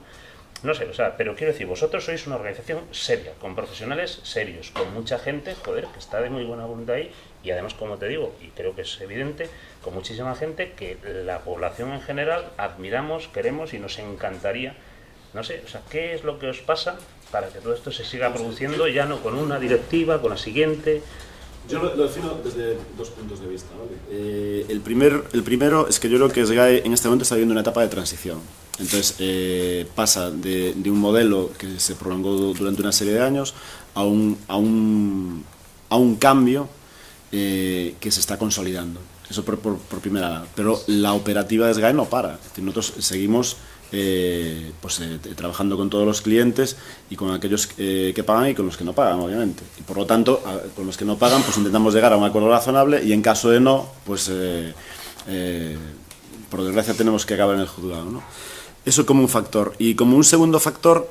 No sé, o sea, pero quiero decir, vosotros sois una organización seria, con profesionales serios, con mucha gente, joder, que está de muy buena voluntad ahí, y además, como te digo, y creo que es evidente, con muchísima gente que la población en general admiramos, queremos y nos encantaría. No sé, o sea, ¿qué es lo que os pasa para que todo esto se siga produciendo, ya no con una directiva, con la siguiente? Yo lo defino desde dos puntos de vista, ¿vale? El primero es que yo creo que SGAE en este momento está viviendo una etapa de transición. Entonces pasa de un modelo que se prolongó durante una serie de años a un cambio que se está consolidando. Eso por primera vez. Pero la operativa de SGAE no para. Es decir, nosotros seguimos trabajando con todos los clientes y con aquellos que pagan y con los que no pagan, obviamente. Y por lo tanto, con los que no pagan, pues intentamos llegar a un acuerdo razonable y en caso de no, pues por desgracia tenemos que acabar en el juzgado, ¿no? Eso como un factor. Y como un segundo factor,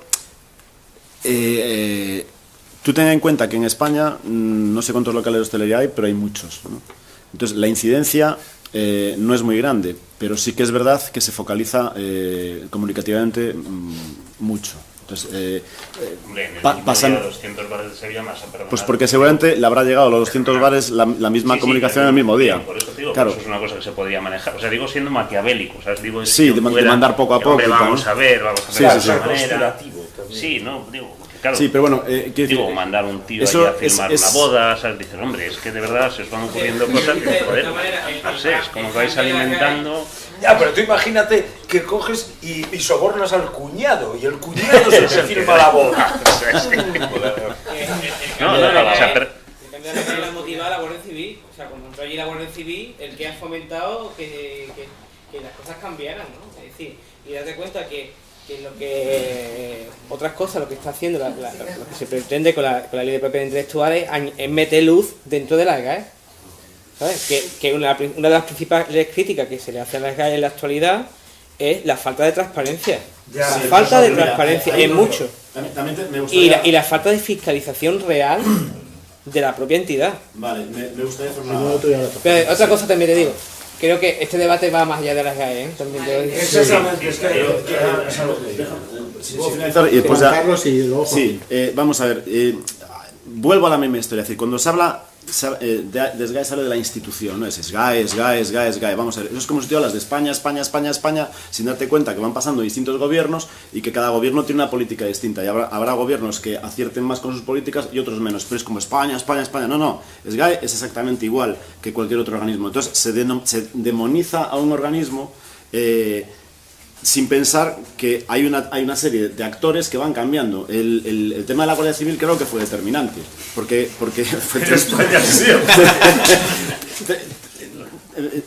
tú ten en cuenta que en España, no sé cuántos locales de hostelería hay, pero hay muchos, ¿no? Entonces, la incidencia no es muy grande, pero sí que es verdad que se focaliza comunicativamente mucho. Entonces, Hombre, en el pasan... mismo día 200 bares de Sevilla más a perdonar. Pues porque seguramente le habrá llegado a los 200 bares la misma Sí, comunicación pero en el mismo día. Por eso te digo, Claro. eso es una cosa que se podría manejar. O sea, digo siendo maquiavélico, ¿sabes? Digo, Sí, de mandar poco a poco, Hombre, claro. vamos a ver, vamos a Sí, hacer sí, de sí. esta manera. Conspirativo también. Sí, no, digo, porque claro. Sí, pero bueno, quiero decir, Digo, mandar un tío eso ahí a filmar es- una boda, ¿sabes? Dices, hombre, es que de verdad se os van ocurriendo cosas que, joder, no sé, es como que vais alimentando... Ya, pero tú imagínate que coges y sobornas al cuñado y el cuñado se te firma la boda. No, o sea, pero... Depende de la manera motivada la Guardia Civil. O sea, cuando entró allí la Guardia Civil, el que ha fomentado que las cosas cambiaran, ¿no? Es decir, y date cuenta que lo que... Otras cosas, lo que está haciendo, lo que se pretende con la ley de propiedad intelectual es meter luz dentro de las GAE. ¿Sabes? Que una de las principales críticas que se le hace a las GAE en la actualidad es la falta de transparencia. Ya, La sí, falta de mira, transparencia ahí en no- mucho. También me Y gustaría... la falta de fiscalización real de la propia entidad. Vale, me gustaría hacer Si una... no, tú ya lo tocas. Pero otra cosa también te digo, creo que este debate va más allá de las GAE, ¿eh? También te lo digo. Exactamente, es que... Si puedo finalizar y después Juan ya... Carlos y luego Joaquín. Sí, vamos a ver, vuelvo a la misma historia, es decir, cuando se habla de SGAE se habla de la institución, no es SGAE, vamos a ver, eso es como si tú hablas de España, sin darte cuenta que van pasando distintos gobiernos y que cada gobierno tiene una política distinta y habrá gobiernos que acierten más con sus políticas y otros menos, pero es como España, no, SGAE es exactamente igual que cualquier otro organismo, entonces se demoniza a un organismo sin pensar que hay una serie de actores que van cambiando. El tema de la Guardia Civil creo que fue determinante, porque fue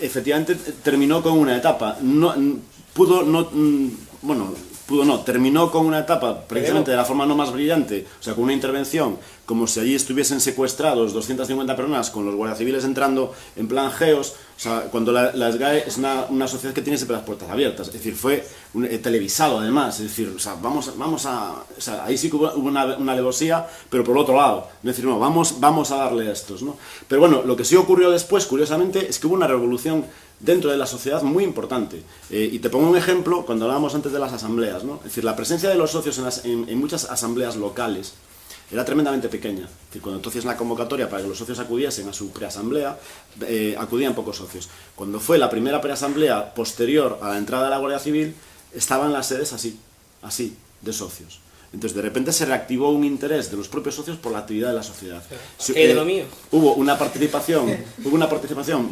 efectivamente terminó con una etapa. Terminó con una etapa precisamente de la forma no más brillante, o sea, con una intervención como si allí estuviesen secuestrados 250 personas con los guardias civiles entrando en plan geos, o sea, cuando la SGAE es una sociedad que tiene siempre las puertas abiertas, es decir, fue televisado además, es decir, o sea, o sea, ahí sí que hubo una alevosía, pero por el otro lado, es decir, no, vamos a darle a estos, ¿no? Pero bueno, lo que sí ocurrió después, curiosamente, es que hubo una revolución dentro de la sociedad muy importante. Y te pongo un ejemplo cuando hablábamos antes de las asambleas, ¿no? Es decir, la presencia de los socios en muchas asambleas locales era tremendamente pequeña. Es decir, cuando tú hacías la convocatoria para que los socios acudiesen a su preasamblea, acudían pocos socios. Cuando fue la primera preasamblea posterior a la entrada de la Guardia Civil, estaban las sedes así, de socios. Entonces, de repente se reactivó un interés de los propios socios por la actividad de la sociedad. ¿Qué de lo mío? Hubo una participación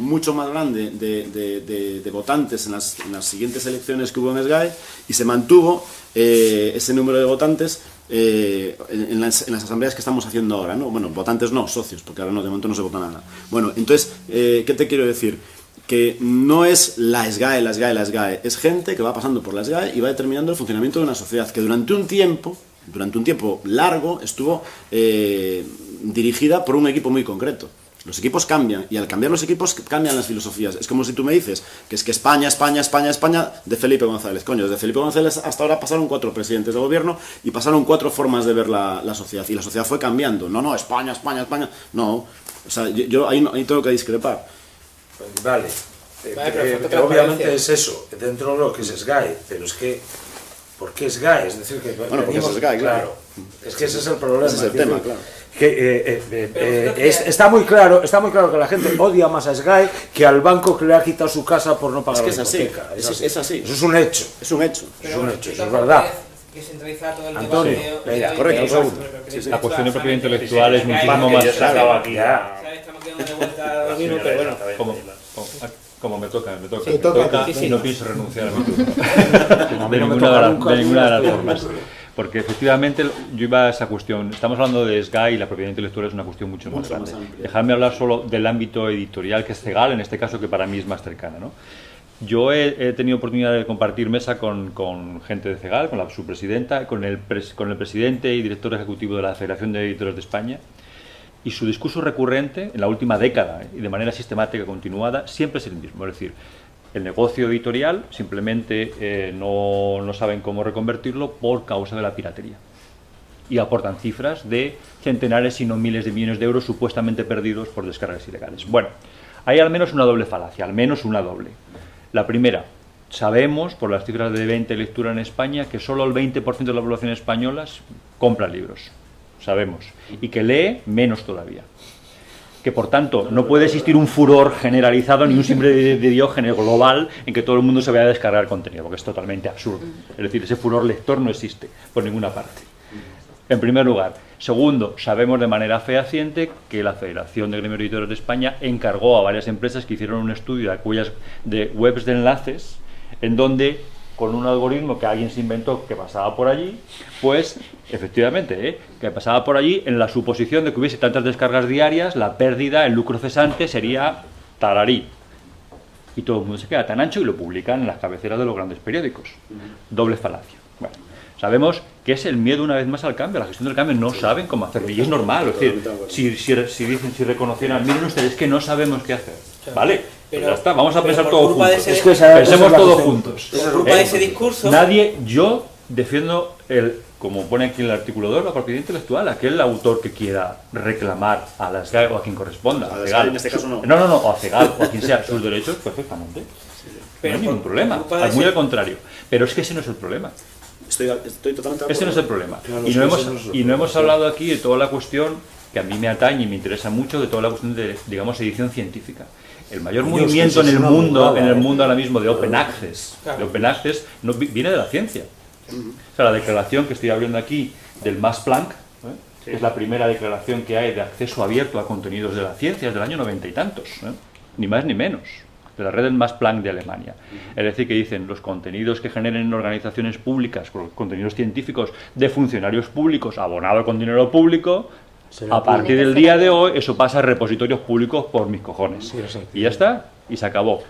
mucho más grande de votantes en las siguientes elecciones que hubo en SGAE y se mantuvo ese número de votantes en las asambleas que estamos haciendo ahora, ¿no? Bueno, votantes no, socios, porque ahora no, de momento no se vota nada. Bueno, entonces, ¿qué te quiero decir? Que no es la SGAE, es gente que va pasando por la SGAE y va determinando el funcionamiento de una sociedad que durante un tiempo largo estuvo dirigida por un equipo muy concreto. Los equipos cambian y al cambiar los equipos cambian las filosofías. Es como si tú me dices que es que España de Felipe González. Coño, desde Felipe González hasta ahora pasaron 4 presidentes de gobierno y pasaron 4 formas de ver la sociedad. Y la sociedad fue cambiando. No, España. No, o sea, yo ahí tengo que discrepar. Vale. pero Obviamente es eso, dentro de lo que es SGAE, pero es que, ¿por qué SGAE? Es decir, que Bueno, porque es SGAE, claro. Es que ese es el problema. Ese es el tema, claro. Que está muy claro que la gente odia más a SGAE que al banco que le ha quitado su casa por no pagar Es que la es así, hipoteca. es así. Eso es un hecho. Es un hecho. Eso es verdad. Que centralizar todo el Antonio, debate venga, correcto, un segundo. La cuestión de propiedad intelectual es muchísimo que más... yo sacaba aquí Ya. Estamos quedando de vuelta a lo mismo, pero bueno. Como me toca, Sí, toca. y Sí. no pienso renunciar a mi turno. De ninguna de las formas. Porque efectivamente yo iba a esa cuestión. Estamos hablando de SGAE y la propiedad intelectual es una cuestión mucho más grande. Dejadme hablar solo del ámbito editorial, que es CEGAL, en este caso, que para mí es más cercana, ¿no? Yo he tenido oportunidad de compartir mesa con gente de CEGAL, con su presidenta, con el presidente y director ejecutivo de la Federación de Editores de España, y su discurso recurrente en la última década y de manera sistemática continuada siempre es el mismo. Es decir, el negocio editorial simplemente no saben cómo reconvertirlo por causa de la piratería. Y aportan cifras de centenares, si no miles de millones de euros supuestamente perdidos por descargas ilegales. Bueno, hay al menos una doble falacia, al menos una doble. La primera, sabemos por las cifras de venta y lectura en España que solo el 20% de la población española compra libros. Sabemos. Y que lee menos todavía. Que por tanto no puede existir un furor generalizado ni un simple de Diógenes global en que todo el mundo se vaya a descargar contenido, porque es totalmente absurdo. Es decir, ese furor lector no existe por ninguna parte. En primer lugar. Segundo, sabemos de manera fehaciente que la Federación de Gremios Editores de España encargó a varias empresas que hicieron un estudio de webs de enlaces en donde, con un algoritmo que alguien se inventó que pasaba por allí, pues, efectivamente, que pasaba por allí en la suposición de que hubiese tantas descargas diarias, la pérdida, el lucro cesante sería tararí. Y todo el mundo se queda tan ancho y lo publican en las cabeceras de los grandes periódicos. Doble falacia. Bueno, sabemos que es el miedo una vez más al cambio, a la gestión del cambio, no saben cómo hacerlo. Y es normal, es decir, si reconocieran, miren ustedes que no sabemos qué hacer, ¿vale? Pues ya está, vamos a pensar todos juntos. Pensemos todos juntos. Por culpa de ese discurso. Yo defiendo como pone aquí en el artículo 2, la propiedad intelectual, aquel autor que quiera reclamar a las GAE o a quien corresponda, a CEGAL en este caso no. No, o a CEGAL o a quien sea, sus derechos, perfectamente. No hay ningún problema, muy al contrario. Pero es que ese no es el problema. Estoy totalmente de acuerdo. Ese no es el problema. Claro, y no hemos hablado aquí de toda la cuestión que a mí me atañe y me interesa mucho, de toda la cuestión de, digamos, edición científica. El mayor movimiento en el mundo ahora mismo de Open Access, viene de la ciencia. O sea, la declaración que estoy abriendo aquí del Max Planck, es la primera declaración que hay de acceso abierto a contenidos de la ciencia, es del año 90 y tantos, ni más ni menos, de la red del Max Planck de Alemania. Es decir, que dicen los contenidos que generen en organizaciones públicas, contenidos científicos de funcionarios públicos abonado con dinero público, a partir del día de hoy eso pasa a repositorios públicos por mis cojones. Y ya está, y se acabó.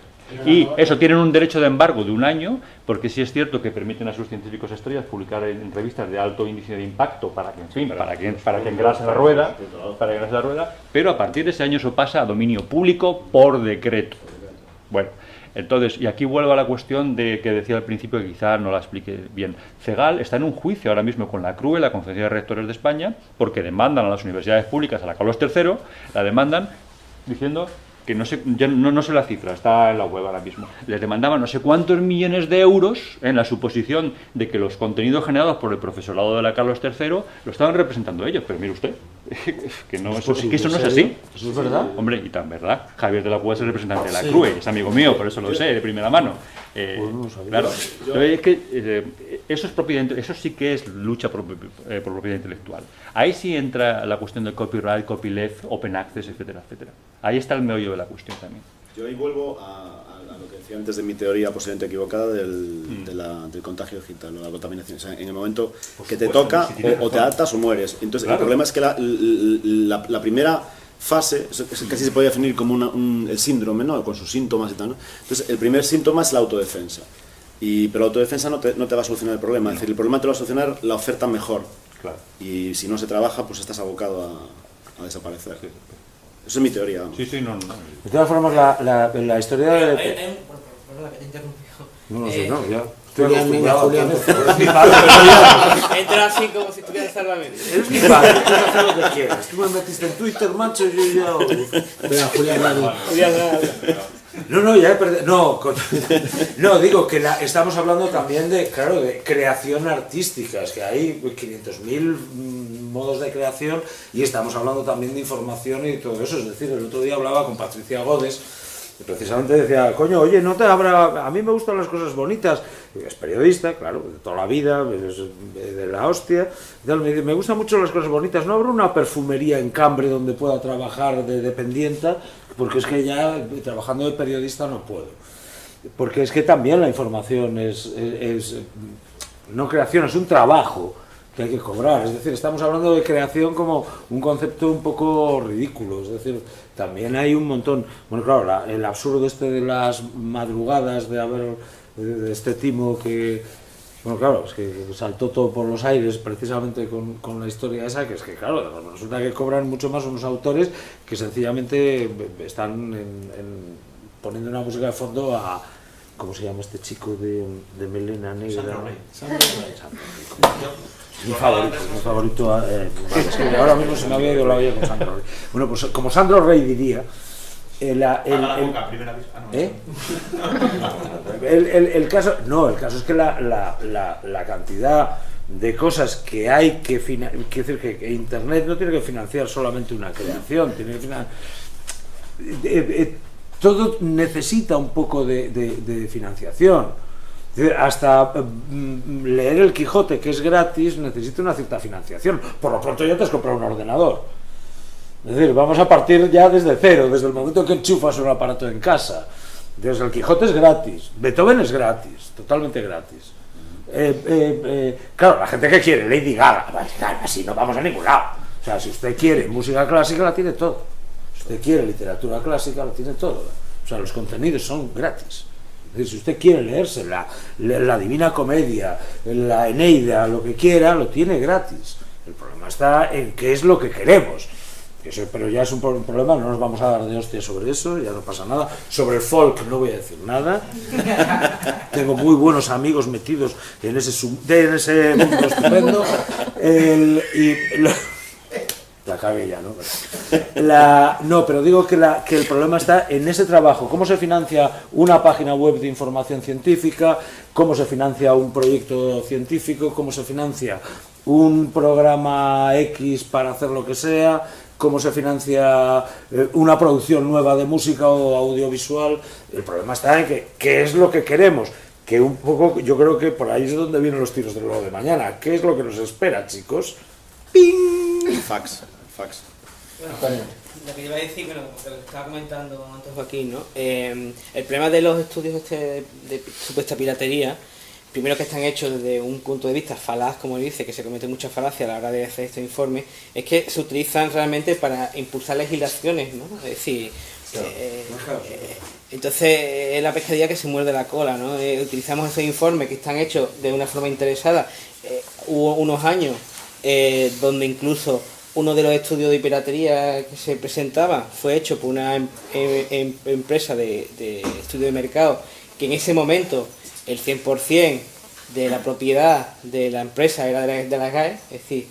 Y eso, tienen un derecho de embargo de 1 año, porque sí es cierto que permiten a sus científicos estrellas publicar en revistas de alto índice de impacto para que, en fin, para que engrase la rueda, pero a partir de ese año eso pasa a dominio público por decreto. Bueno, entonces, y aquí vuelvo a la cuestión de que decía al principio, que quizá no la expliqué bien. CEGAL está en un juicio ahora mismo con la CRUE, la Conferencia de Rectores de España, porque demandan a las universidades públicas, a la Carlos III, la demandan diciendo que no sé, ya no sé la cifra, está en la web ahora mismo, les demandaban no sé cuántos millones de euros en la suposición de que los contenidos generados por el profesorado de la Carlos III lo estaban representando ellos, pero mire usted, que, no, que eso no es así. ¿Eso es verdad? Hombre, y tan verdad, Javier de la Cueva es el representante de la CRUE, es amigo mío, por eso lo sé, de primera mano. Claro, es que eso es propiedad, eso sí que es lucha por propiedad intelectual. Ahí sí entra la cuestión del copyright, copyleft, open access, etcétera, etcétera. Ahí está el meollo de la cuestión también. Yo ahí vuelvo a lo que decía antes de mi teoría posiblemente equivocada del contagio digital o la contaminación. O sea, en el momento que te toca, o te adaptas o mueres. Entonces, claro, el problema es que la primera fase, casi se puede definir como el síndrome, ¿no? Con sus síntomas y tal, ¿no? Entonces, el primer síntoma es la autodefensa. Pero la autodefensa no te va a solucionar el problema. Es decir, el problema te lo va a solucionar la oferta mejor. Claro. Y si no se trabaja, pues estás abocado a desaparecer. Sí. Eso es mi teoría. ¿No? Sí, no. De todas formas, la historia de... Perdona, que te interrumpí. No sé, no, ya. Julián. Entra así como si estuvieras salvamente. Eres mi padre, puedes hacer lo que quieras. Tú me metiste en Twitter, macho, y yo ya... Venga, Julián, No, ya he perdido. No, digo que estamos hablando también de creación artística, es que hay 500.000 modos de creación y estamos hablando también de información y todo eso. Es decir, el otro día hablaba con Patricia Godes y precisamente decía, coño, oye, a mí me gustan las cosas bonitas. Y es periodista, claro, de toda la vida, es de la hostia. Me gustan mucho las cosas bonitas. ¿No habrá una perfumería en Cambre donde pueda trabajar de dependienta? Porque es que ya trabajando de periodista no puedo. Porque es que también la información es no creación, es un trabajo que hay que cobrar. Es decir, estamos hablando de creación como un concepto un poco ridículo. Es decir, también hay un montón... Bueno, claro, el absurdo de las madrugadas, de este timo que... Bueno, claro, es que saltó todo por los aires precisamente con la historia esa, que es que, claro, resulta que cobran mucho más unos autores que sencillamente están poniendo una música de fondo ¿cómo se llama este chico de melena negra? Sandro Rey. Mi favorito, vale, es que ahora mismo se me había ido la olla con Sandro Rey. Bueno, pues como Sandro Rey diría, el caso es que la cantidad de cosas que hay que decir que Internet no tiene que financiar solamente una creación, tiene que financiar todo, necesita un poco de financiación. Es decir, hasta leer el Quijote, que es gratis, necesita una cierta financiación. Por lo pronto ya te has comprado un ordenador. Es decir, vamos a partir ya desde cero, desde el momento que enchufas un aparato en casa. Desde el Quijote es gratis, Beethoven es gratis, totalmente gratis. Claro, la gente que quiere Lady Gaga, claro, así no vamos a ningún lado. O sea, si usted quiere música clásica, la tiene todo. Si usted quiere literatura clásica, la tiene todo. O sea, los contenidos son gratis. Es decir, si usted quiere leerse la Divina Comedia, la Eneida, lo que quiera, lo tiene gratis. El problema está en qué es lo que queremos. Pero ya es un problema, no nos vamos a dar de hostia sobre eso, ya no pasa nada. Sobre el folk no voy a decir nada. Tengo muy buenos amigos metidos en ese mundo estupendo. La cagué ya, ¿no? No, pero digo que el problema está en ese trabajo. ¿Cómo se financia una página web de información científica? ¿Cómo se financia un proyecto científico? ¿Cómo se financia un programa X para hacer lo que sea? ¿Cómo se financia una producción nueva de música o audiovisual? El problema está en qué es lo que queremos. Que un poco, yo creo que por ahí es donde vienen los tiros del globo de mañana. ¿Qué es lo que nos espera, chicos? ¡Ping! Fax. Bueno, lo que iba a decir, bueno, lo que estaba comentando antes Joaquín, ¿no? El problema de los estudios de supuesta piratería, primero que están hechos desde un punto de vista falaz, como dice, que se comete mucha falacia a la hora de hacer este informe, es que se utilizan realmente para impulsar legislaciones, ¿no? Es decir, entonces es la pescadilla que se muerde la cola, ¿no? Utilizamos esos informes que están hechos de una forma interesada. Hubo unos años donde incluso uno de los estudios de piratería que se presentaba fue hecho por una empresa de estudio de mercado, que en ese momento el 100% de la propiedad de la empresa era de la GAE, es decir,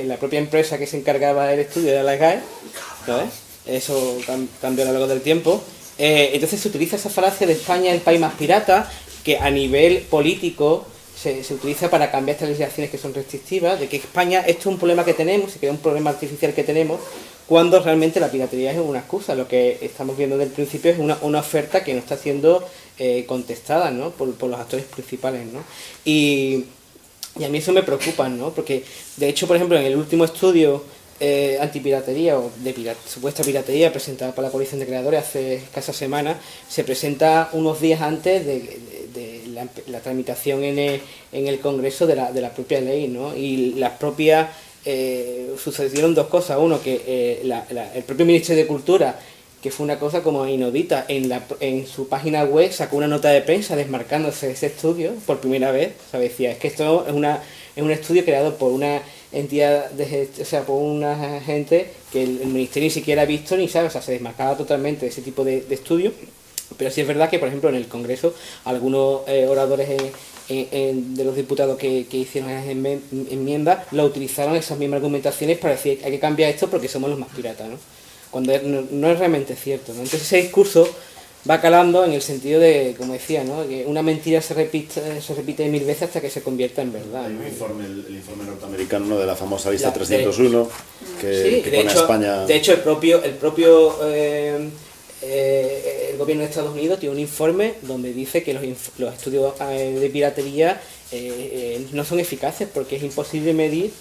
la propia empresa que se encargaba del estudio era la GAE, ¿sabes? Eso cambió a lo largo del tiempo. Entonces se utiliza esa falacia de España el país más pirata, que a nivel político se utiliza para cambiar estas legislaciones que son restrictivas, de que España, esto es un problema que tenemos, se crea un problema artificial que tenemos, cuando realmente la piratería es una excusa. Lo que estamos viendo desde el principio es una oferta que no está siendo contestada, ¿no? por los actores principales, ¿no? Y a mí eso me preocupa, ¿no? Porque de hecho, por ejemplo, en el último estudio antipiratería o de supuesta piratería presentado por la coalición de creadores hace escasas semanas, se presenta unos días antes de la tramitación en el Congreso de la propia ley, ¿no? Y las propias sucedieron dos cosas. Uno, que el propio Ministerio de Cultura, que fue una cosa como inaudita, en su página web sacó una nota de prensa desmarcándose de ese estudio por primera vez. O sea, decía, es que esto es un estudio creado por una entidad, o sea, por una gente que el Ministerio ni siquiera ha visto ni sabe. O sea, se desmarcaba totalmente de ese tipo de estudios. Pero sí es verdad que, por ejemplo, en el Congreso, algunos oradores de los diputados que hicieron esas enmiendas, lo utilizaron esas mismas argumentaciones para decir hay que cambiar esto porque somos los más piratas, ¿no? Cuando no es realmente cierto, ¿no? Entonces ese discurso va calando en el sentido de, como decía, ¿no? Que una mentira se repite 1000 veces hasta que se convierta en verdad, Hay ¿no? un informe, el informe norteamericano, ¿no? De la famosa lista 301, que pone a España... De hecho, el gobierno de Estados Unidos tiene un informe donde dice que los estudios de piratería no son eficaces porque es imposible medir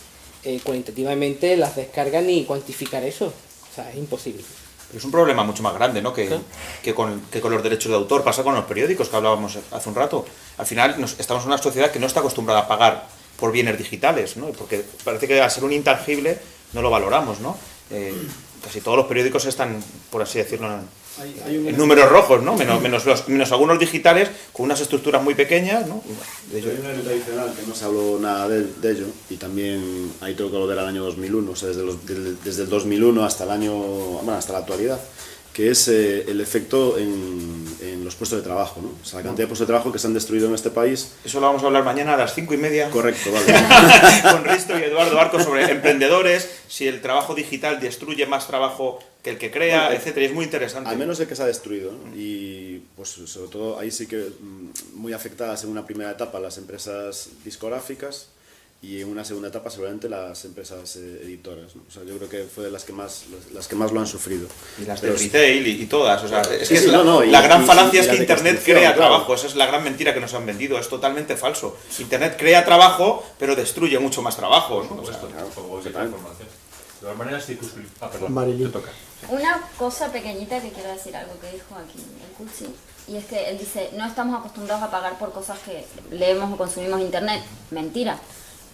cuantitativamente las descargas ni cuantificar eso. O sea, es imposible. Pero es un problema mucho más grande, ¿no? Que con los derechos de autor. Pasa con los periódicos que hablábamos hace un rato. Al final estamos en una sociedad que no está acostumbrada a pagar por bienes digitales, ¿no? Porque parece que al ser un intangible no lo valoramos, ¿no? Casi todos los periódicos están, por así decirlo, en números rojos, ¿no? Menos algunos digitales con unas estructuras muy pequeñas, ¿no? Hay una nota adicional que no se habló nada de ello, y también ahí tengo que volver al año 2001, o sea, desde el 2001 hasta hasta la actualidad, que es el efecto en los puestos de trabajo, ¿no? O sea, la cantidad de puestos de trabajo que se han destruido en este país. Eso lo vamos a hablar mañana a las 5:30. Correcto, vale. Con Risto y Eduardo Arco sobre emprendedores, si el trabajo digital destruye más trabajo que el que crea, Bueno, etcétera. Es muy interesante. Al menos el que se ha destruido, ¿no? Y pues sobre todo ahí sí que muy afectadas en una primera etapa las empresas discográficas y en una segunda etapa seguramente las empresas editoras, ¿no? O sea, yo creo que fue de las que más lo han sufrido. Y las de Pero retail y todas. O sea, es Sí, que sí, la, no, no, la gran falacia y es la que Internet deconstrucción, crea claro. trabajo. Esa es la gran mentira que nos han vendido. Es totalmente falso. Internet crea trabajo, pero destruye mucho más trabajo, ¿no? O sea, De todas maneras, perdón, Marilyn. te toca. Una cosa pequeñita que quiero decir, algo que dijo aquí el Cuchi, y es que él dice, no estamos acostumbrados a pagar por cosas que leemos o consumimos en internet. Mentira.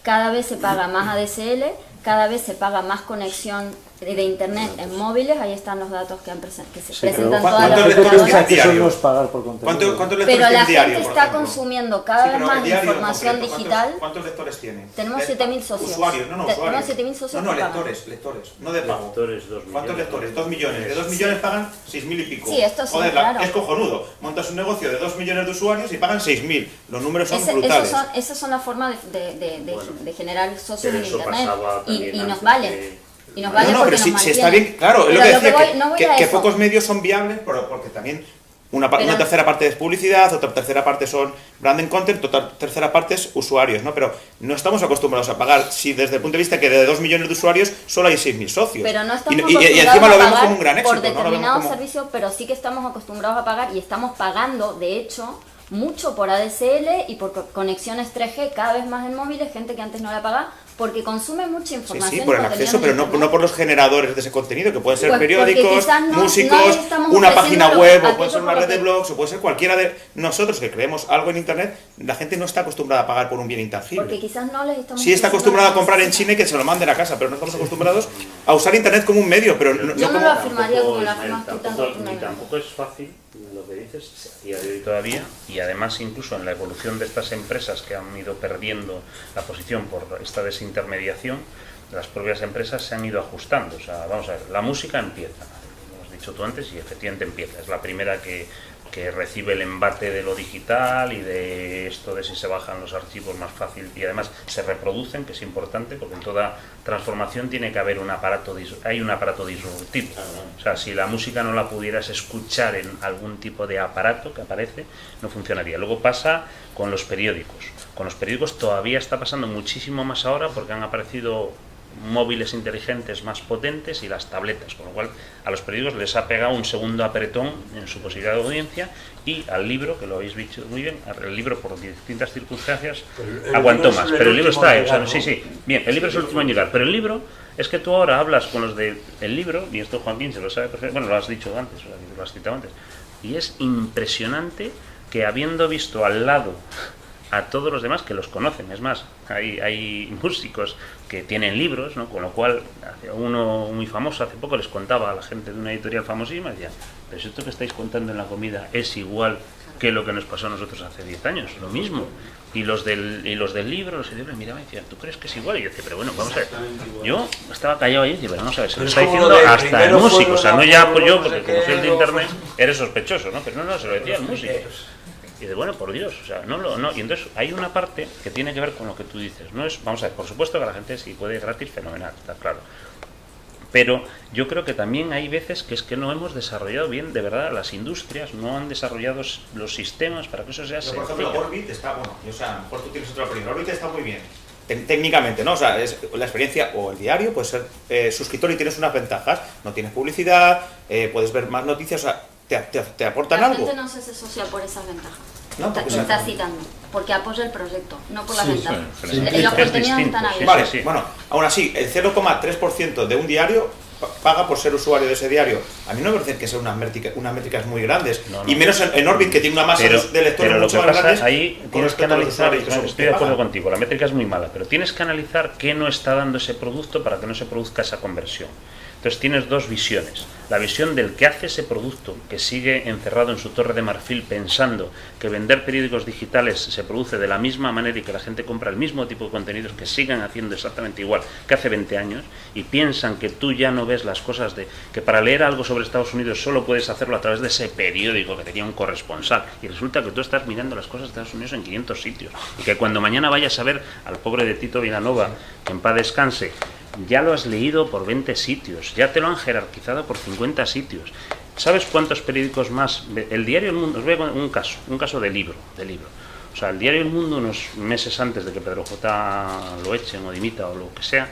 Cada vez se paga más ADSL, cada vez se paga más conexión de internet en móviles, ahí están los datos que, que se presentan todas ¿cuántos las lectores ¿Qué operadoras. piensas que eso diario? no es pagar por contenido? ¿Cuántos lectores Pero la tiene gente diario, por está ejemplo? consumiendo cada Sí, vez pero más el diario en información concreto, digital. ¿Cuántos lectores tiene? Tenemos 7.000 socios. Usuarios, no Tenemos usuarios. 7.000 socios No, que pagan. lectores, no de pago. Lectores, 2 ¿Cuántos millones. lectores? 2 millones. De 2 millones pagan 6.000 y pico. Sí, esto sí, Joder, claro. es cojonudo. Montas un negocio de 2 millones de usuarios y pagan 6.000. Los números son brutales. Esas son las formas de generar socios pero en eso internet. pasaba Y también nos antes valen. de- Y nos valen No, porque pero nos si está mantienen. bien, claro, es lo Pero que decía, no voy a que eso. pocos medios son viables, pero porque también una Pero- tercera parte es publicidad, otra tercera parte son branding content, otra tercera parte es usuarios, ¿no? Pero no estamos acostumbrados a pagar, si desde el punto de vista que de 2 millones de usuarios solo hay 6.000 socios. Pero no estamos y acostumbrados encima lo a vemos pagar como un gran éxito, por ¿no? Lo vemos determinados como... servicios, pero sí que estamos acostumbrados a pagar y estamos pagando, de hecho, mucho por ADSL y por conexiones 3G cada vez más en móviles, gente que antes no la pagaba, porque consume mucha Sí, información. sí, y por el contenido acceso, en pero internet. no por los generadores de ese contenido, que pueden ser Pues porque periódicos, quizás no músicos, les estamos una ofreciendo página lo que- web, o aquello puede ser una por lo red de que- blogs, o puede ser cualquiera de nosotros que creemos algo en Internet. La gente no está acostumbrada a pagar por un bien intangible. Porque quizás no les estamos Sí está ofreciendo acostumbrado a lo que comprar en necesitan. China y que se lo manden a casa, pero no estamos acostumbrados a usar Internet como un medio, pero no Yo no como... lo afirmaría como lo Ismael, afirmas tú tanto. tampoco, ni tampoco es fácil lo que dices, se hacía de hoy todavía, y además incluso en la evolución de estas empresas que han ido perdiendo la posición por esta desintermediación, las propias empresas se han ido ajustando. O sea, vamos a ver, la música empieza, lo has dicho tú antes, y efectivamente empieza, es la primera que recibe el embate de lo digital y de esto de si se bajan los archivos más fácil y además se reproducen, que es importante porque en toda transformación tiene que haber un aparato, hay un aparato disruptivo. O sea, si la música no la pudieras escuchar en algún tipo de aparato que aparece, no funcionaría. Luego pasa con los periódicos. Con los periódicos todavía está pasando muchísimo más ahora porque han aparecido móviles inteligentes más potentes y las tabletas, con lo cual a los periódicos les ha pegado un segundo apretón en su posibilidad de audiencia, y al libro, que lo habéis dicho muy bien, el libro por distintas circunstancias aguantó más, pero el libro está ahí, o sea, sí, bien, el libro es el último en llegar, pero el libro es que tú ahora hablas con los del libro, y esto Joaquín se lo sabe perfectamente, bueno, lo has dicho antes, lo has citado antes, y es impresionante que habiendo visto al lado a todos los demás que los conocen, es más, hay músicos que tienen libros, ¿no? Con lo cual uno muy famoso hace poco les contaba a la gente de una editorial famosísima, decía, pero si esto que estáis contando en la comida es igual que lo que nos pasó a nosotros hace 10 años, lo mismo. Y los del libro, los editores miraban y decían, ¿tú crees que es igual? Y yo decía, pero bueno, vamos a ver. Yo estaba callado ahí y decía, pero vamos a ver, se lo está diciendo hasta el músico, o sea, no ya pues yo, porque como soy el de internet, eres sospechoso, ¿no? Pero no, se lo decía el músico. Y de bueno, por Dios, o sea, no. Y entonces hay una parte que tiene que ver con lo que tú dices. No es, vamos a ver, por supuesto que la gente si puede gratis, fenomenal, está claro. Pero yo creo que también hay veces que es que no hemos desarrollado bien, de verdad, las industrias no han desarrollado los sistemas para que eso sea Pero, por sencillo. ejemplo, Orbit está, bueno, o sea, a lo mejor tú tienes otra opinión. Orbit está muy bien, técnicamente, ¿no? O sea, es la experiencia, o el diario, puedes ser suscriptor y tienes unas ventajas. No tienes publicidad, puedes ver más noticias, o sea, te aportan La algo. gente no se asocia por esas ventajas. No, porque Te está citando, porque apoya el proyecto, no por las ventajas. sí, Y los es contenidos distinto, están sí. abiertos. Vale, sí. bueno, aún así, el 0,3% de un diario paga por ser usuario de ese diario. A mí no me parece que sean unas métricas muy grandes. No. Y menos en Orbit, que tiene una masa de lectores pero lo mucho que más pasa, grandes. ahí con tienes que respecto a los analizar, usuarios que son los estoy que de acuerdo pagan. contigo, la métrica es muy mala, pero tienes que analizar qué no está dando ese producto para que no se produzca esa conversión. Entonces tienes dos visiones. La visión del que hace ese producto, que sigue encerrado en su torre de marfil pensando que vender periódicos digitales se produce de la misma manera y que la gente compra el mismo tipo de contenidos que sigan haciendo exactamente igual que hace 20 años, y piensan que tú ya no ves las cosas de que para leer algo sobre Estados Unidos solo puedes hacerlo a través de ese periódico que tenía un corresponsal, y resulta que tú estás mirando las cosas de Estados Unidos en 500 sitios, y que cuando mañana vayas a ver al pobre de Tito Vilanova, que en paz descanse, ya lo has leído por 20 sitios, ya te lo han jerarquizado por 50 sitios. ¿Sabes cuántos periódicos más? El diario El Mundo, os voy a poner un caso de libro. O sea, el diario El Mundo, unos meses antes de que Pedro J. lo echen o dimita o lo que sea,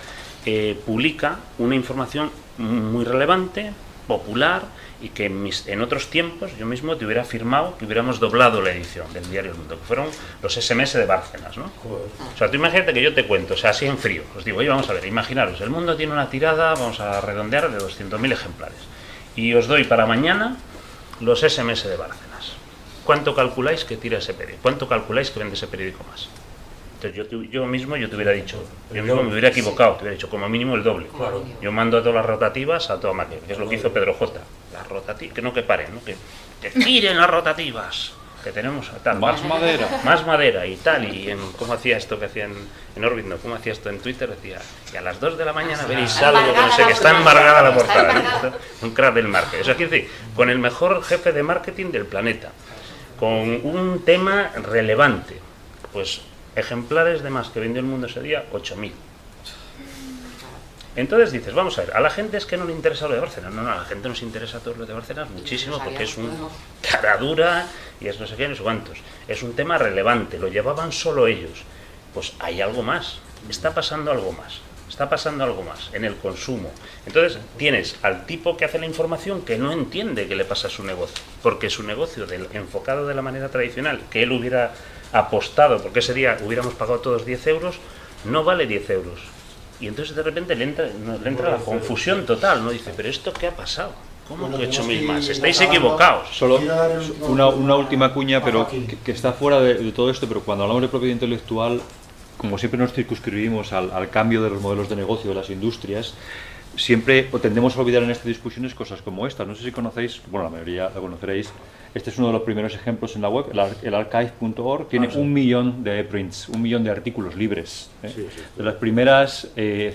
publica una información muy relevante, popular, y que en otros tiempos yo mismo te hubiera afirmado que hubiéramos doblado la edición del diario El Mundo, que fueron los SMS de Bárcenas, ¿no? O sea, tú imagínate que yo te cuento, o sea, así en frío, os digo, oye, vamos a ver, imaginaros, El Mundo tiene una tirada, vamos a redondear, de 200.000 ejemplares, y os doy para mañana los SMS de Bárcenas. ¿Cuánto calculáis que tira ese periódico? ¿Cuánto calculáis que vende ese periódico más? Entonces yo mismo te hubiera dicho, yo mismo me hubiera equivocado, te hubiera dicho como mínimo el doble. Claro. Yo mando a todas las rotativas a toda máquina, que es lo que hizo Pedro J. Las rotativas, que no que paren, ¿no? Que tiren las rotativas, que tenemos tal. Más madera. Más madera y tal, ¿cómo hacía esto que hacía en Orbit? No, ¿cómo hacía esto en Twitter? Decía, y a las 2 de la mañana veréis algo que no sé, que está embargada la portada, ¿no? Un crack del marketing. O sea, quiero decir, con el mejor jefe de marketing del planeta, con un tema relevante, pues ejemplares de más que vendió El Mundo ese día, 8.000. Entonces dices, vamos a ver, a la gente es que no le interesa lo de Bárcenas. No, a la gente nos interesa todo lo de Bárcenas muchísimo, porque es un caradura y es no sé qué, no sé cuántos. Es un tema relevante, lo llevaban solo ellos. Pues hay algo más, está pasando algo más. Está pasando algo más en el consumo. Entonces tienes al tipo que hace la información que no entiende qué le pasa a su negocio, porque su negocio enfocado de la manera tradicional, que él hubiera apostado, porque ese día hubiéramos pagado todos 10 euros, no vale 10 euros. Y entonces de repente le entra la confusión total, ¿no? Dice, ¿pero esto qué ha pasado? ¿Cómo que 8.000 más? Estáis equivocados. Solo una última cuña, pero que está fuera de todo esto, pero cuando hablamos de propiedad intelectual, como siempre nos circunscribimos al cambio de los modelos de negocio de las industrias, siempre tendemos a olvidar en estas discusiones cosas como esta. No sé si conocéis, bueno, la mayoría la conoceréis, este es uno de los primeros ejemplos en la web, el archive.org, tiene 1 millón de prints, 1 millón de artículos libres, de las primeras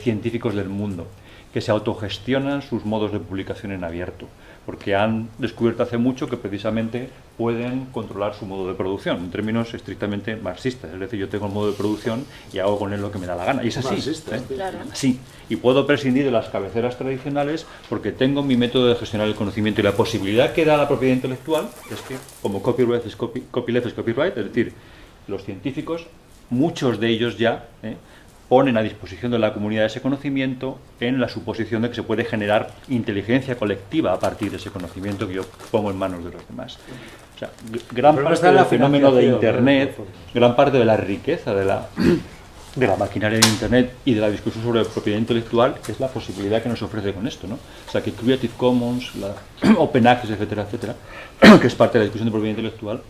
científicos del mundo, que se autogestionan sus modos de publicación en abierto, porque han descubierto hace mucho que precisamente pueden controlar su modo de producción, en términos estrictamente marxistas. Es decir, yo tengo el modo de producción y hago con él lo que me da la gana. Y es así. Claro. Así. Y puedo prescindir de las cabeceras tradicionales porque tengo mi método de gestionar el conocimiento. Y la posibilidad que da la propiedad intelectual es que, como copyleft es copyright, es decir, los científicos, muchos de ellos ya, ponen a disposición de la comunidad ese conocimiento en la suposición de que se puede generar inteligencia colectiva a partir de ese conocimiento que yo pongo en manos de los demás. O sea, gran parte del fenómeno de Internet, gran parte de la riqueza de la maquinaria de Internet y de la discusión sobre propiedad intelectual es la posibilidad que nos ofrece con esto, ¿no? O sea, que Creative Commons, Open Access, etcétera, etcétera, que es parte de la discusión de propiedad intelectual,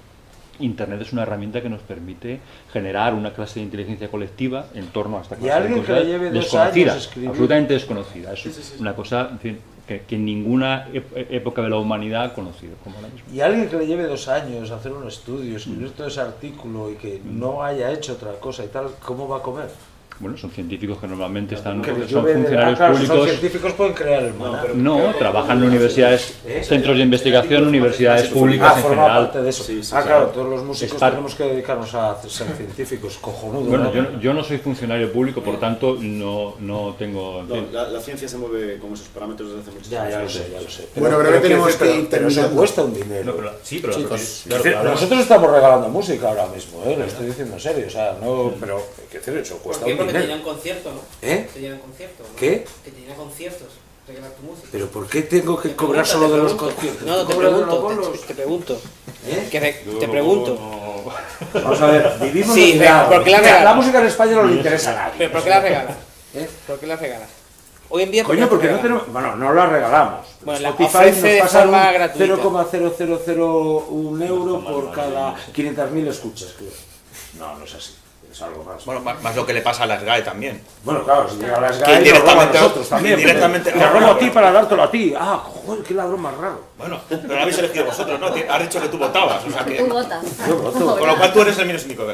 Internet es una herramienta que nos permite generar una clase de inteligencia colectiva en torno a esta clase de cosas desconocida, absolutamente desconocida. Es una cosa, en fin, que en ninguna época de la humanidad ha conocido como ahora mismo. Y alguien que le lleve 2 años hacer un estudio, escribir todo ese artículo y que no haya hecho otra cosa y tal, ¿cómo va a comer? Bueno, son científicos que normalmente son funcionarios públicos. Son científicos, pueden crear el maná. No, trabajan en universidades, centros de investigación, universidades públicas en general. Parte de eso. Claro, todos los músicos tenemos que dedicarnos a ser científicos, cojonudo. Bueno, yo no soy funcionario público, por tanto no tengo... La ciencia se mueve con esos parámetros desde hace muchos años. Ya lo sé. Bueno, pero tenemos que pero eso cuesta un dinero. No, pero, sí, pero chicos, nosotros estamos regalando música ahora mismo, lo estoy diciendo en serio, o sea, no, pero hay que decir, eso cuesta un dinero. Que te llenan conciertos, ¿no? ¿Eh? Te llenan conciertos, ¿no? ¿Qué? Que te llenan conciertos, regalar tu música. ¿Pero por qué tengo que cobrar solo de los conciertos? No, te pregunto. Te pregunto. Vamos a ver, vivimos sí, en la música en España no le interesa a nadie. ¿Pero por qué la regalas? ¿Por qué la regalas? Hoy en día... Coño, porque no tenemos... Bueno, no la regalamos. Bueno, la ofrece de forma gratuita. 0,0001 euro por cada 500.000 escuchas, creo. No es así. es algo más. Bueno, más lo que le pasa a las GAE también. Bueno, claro, si llega a las Que GAE, nos roba a indirectamente- nosotros también. indirectamente- Te robo a ti para dártelo a ti. Ah, joder, qué ladrón más raro. Bueno, pero lo habéis elegido vosotros, ¿no? Has dicho que tú votabas, o sea que... Tú votas. Yo voto. Con lo cual tú eres el menos único.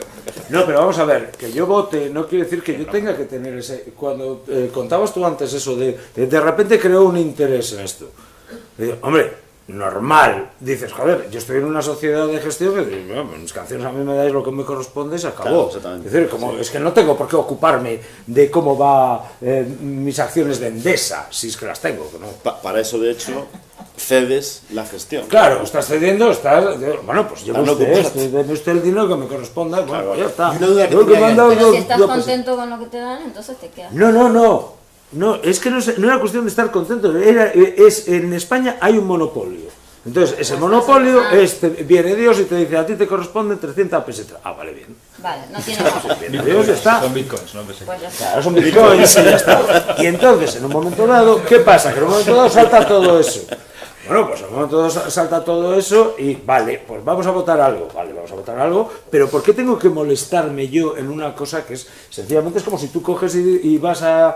No, pero vamos a ver, que yo vote no quiere decir que yo tenga que tener ese... Cuando contabas tú antes eso de repente creo un interés en esto. Hombre, normal, dices, joder, yo estoy en una sociedad de gestión que bueno, mis canciones a mí me dais lo que me corresponde y se acabó. Claro, exactamente. Es decir, es que no tengo por qué ocuparme de cómo va mis acciones de Endesa, si es que las tengo. Que no. Para eso, de hecho, cedes la gestión. Claro, estás cediendo, bueno, pues llevo Para no usted ocuparte. esto, deme usted el dinero que me corresponda, bueno, pues ya está. Y una duda que Yo tenía me han yo. dado Pero si estás yo, pues, contento con lo que te dan, entonces te quedas. No, es que no era cuestión de estar contento, en España hay un monopolio. Entonces, ese monopolio viene Dios y te dice, a ti te corresponden 300 pesetas. Ah, vale, bien. Vale, no tiene más. Viene Dios, ya está. Son bitcoins, ¿no? Pues sí. Pues ya está. Claro, son bitcoins y ya está. Y entonces, en un momento dado, ¿qué pasa? Que en un momento dado salta todo eso. Bueno, pues en un momento dado salta todo eso y vale, pues vamos a votar algo. Vale, vamos a votar algo, pero ¿por qué tengo que molestarme yo en una cosa que es, sencillamente es como si tú coges y vas a...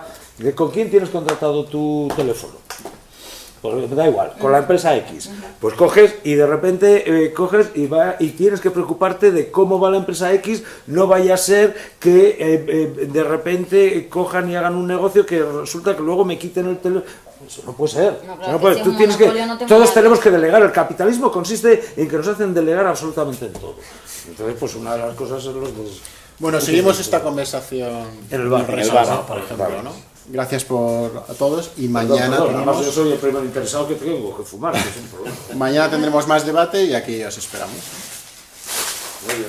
¿Con quién tienes contratado tu teléfono? Pues me da igual, con la empresa X. Pues coges y de repente coges y tienes que preocuparte de cómo va la empresa X, no vaya a ser que de repente cojan y hagan un negocio que resulta que luego me quiten el teléfono. Eso no puede ser. No, Eso claro, no puede. que si Tú es un tienes que, monopolio no te todos mola. tenemos que delegar. El capitalismo consiste en que nos hacen delegar absolutamente en todo. Entonces, pues una de las cosas es los dos. Bueno, seguimos esta conversación En el bar. en En el bar, bar, por en el ejemplo, bar. ¿no? Gracias a todos y Perdón, mañana además yo tenemos, soy el primer interesado que tengo que fumar, que es un problema. mañana tendremos más debate y aquí os esperamos. Muy bien.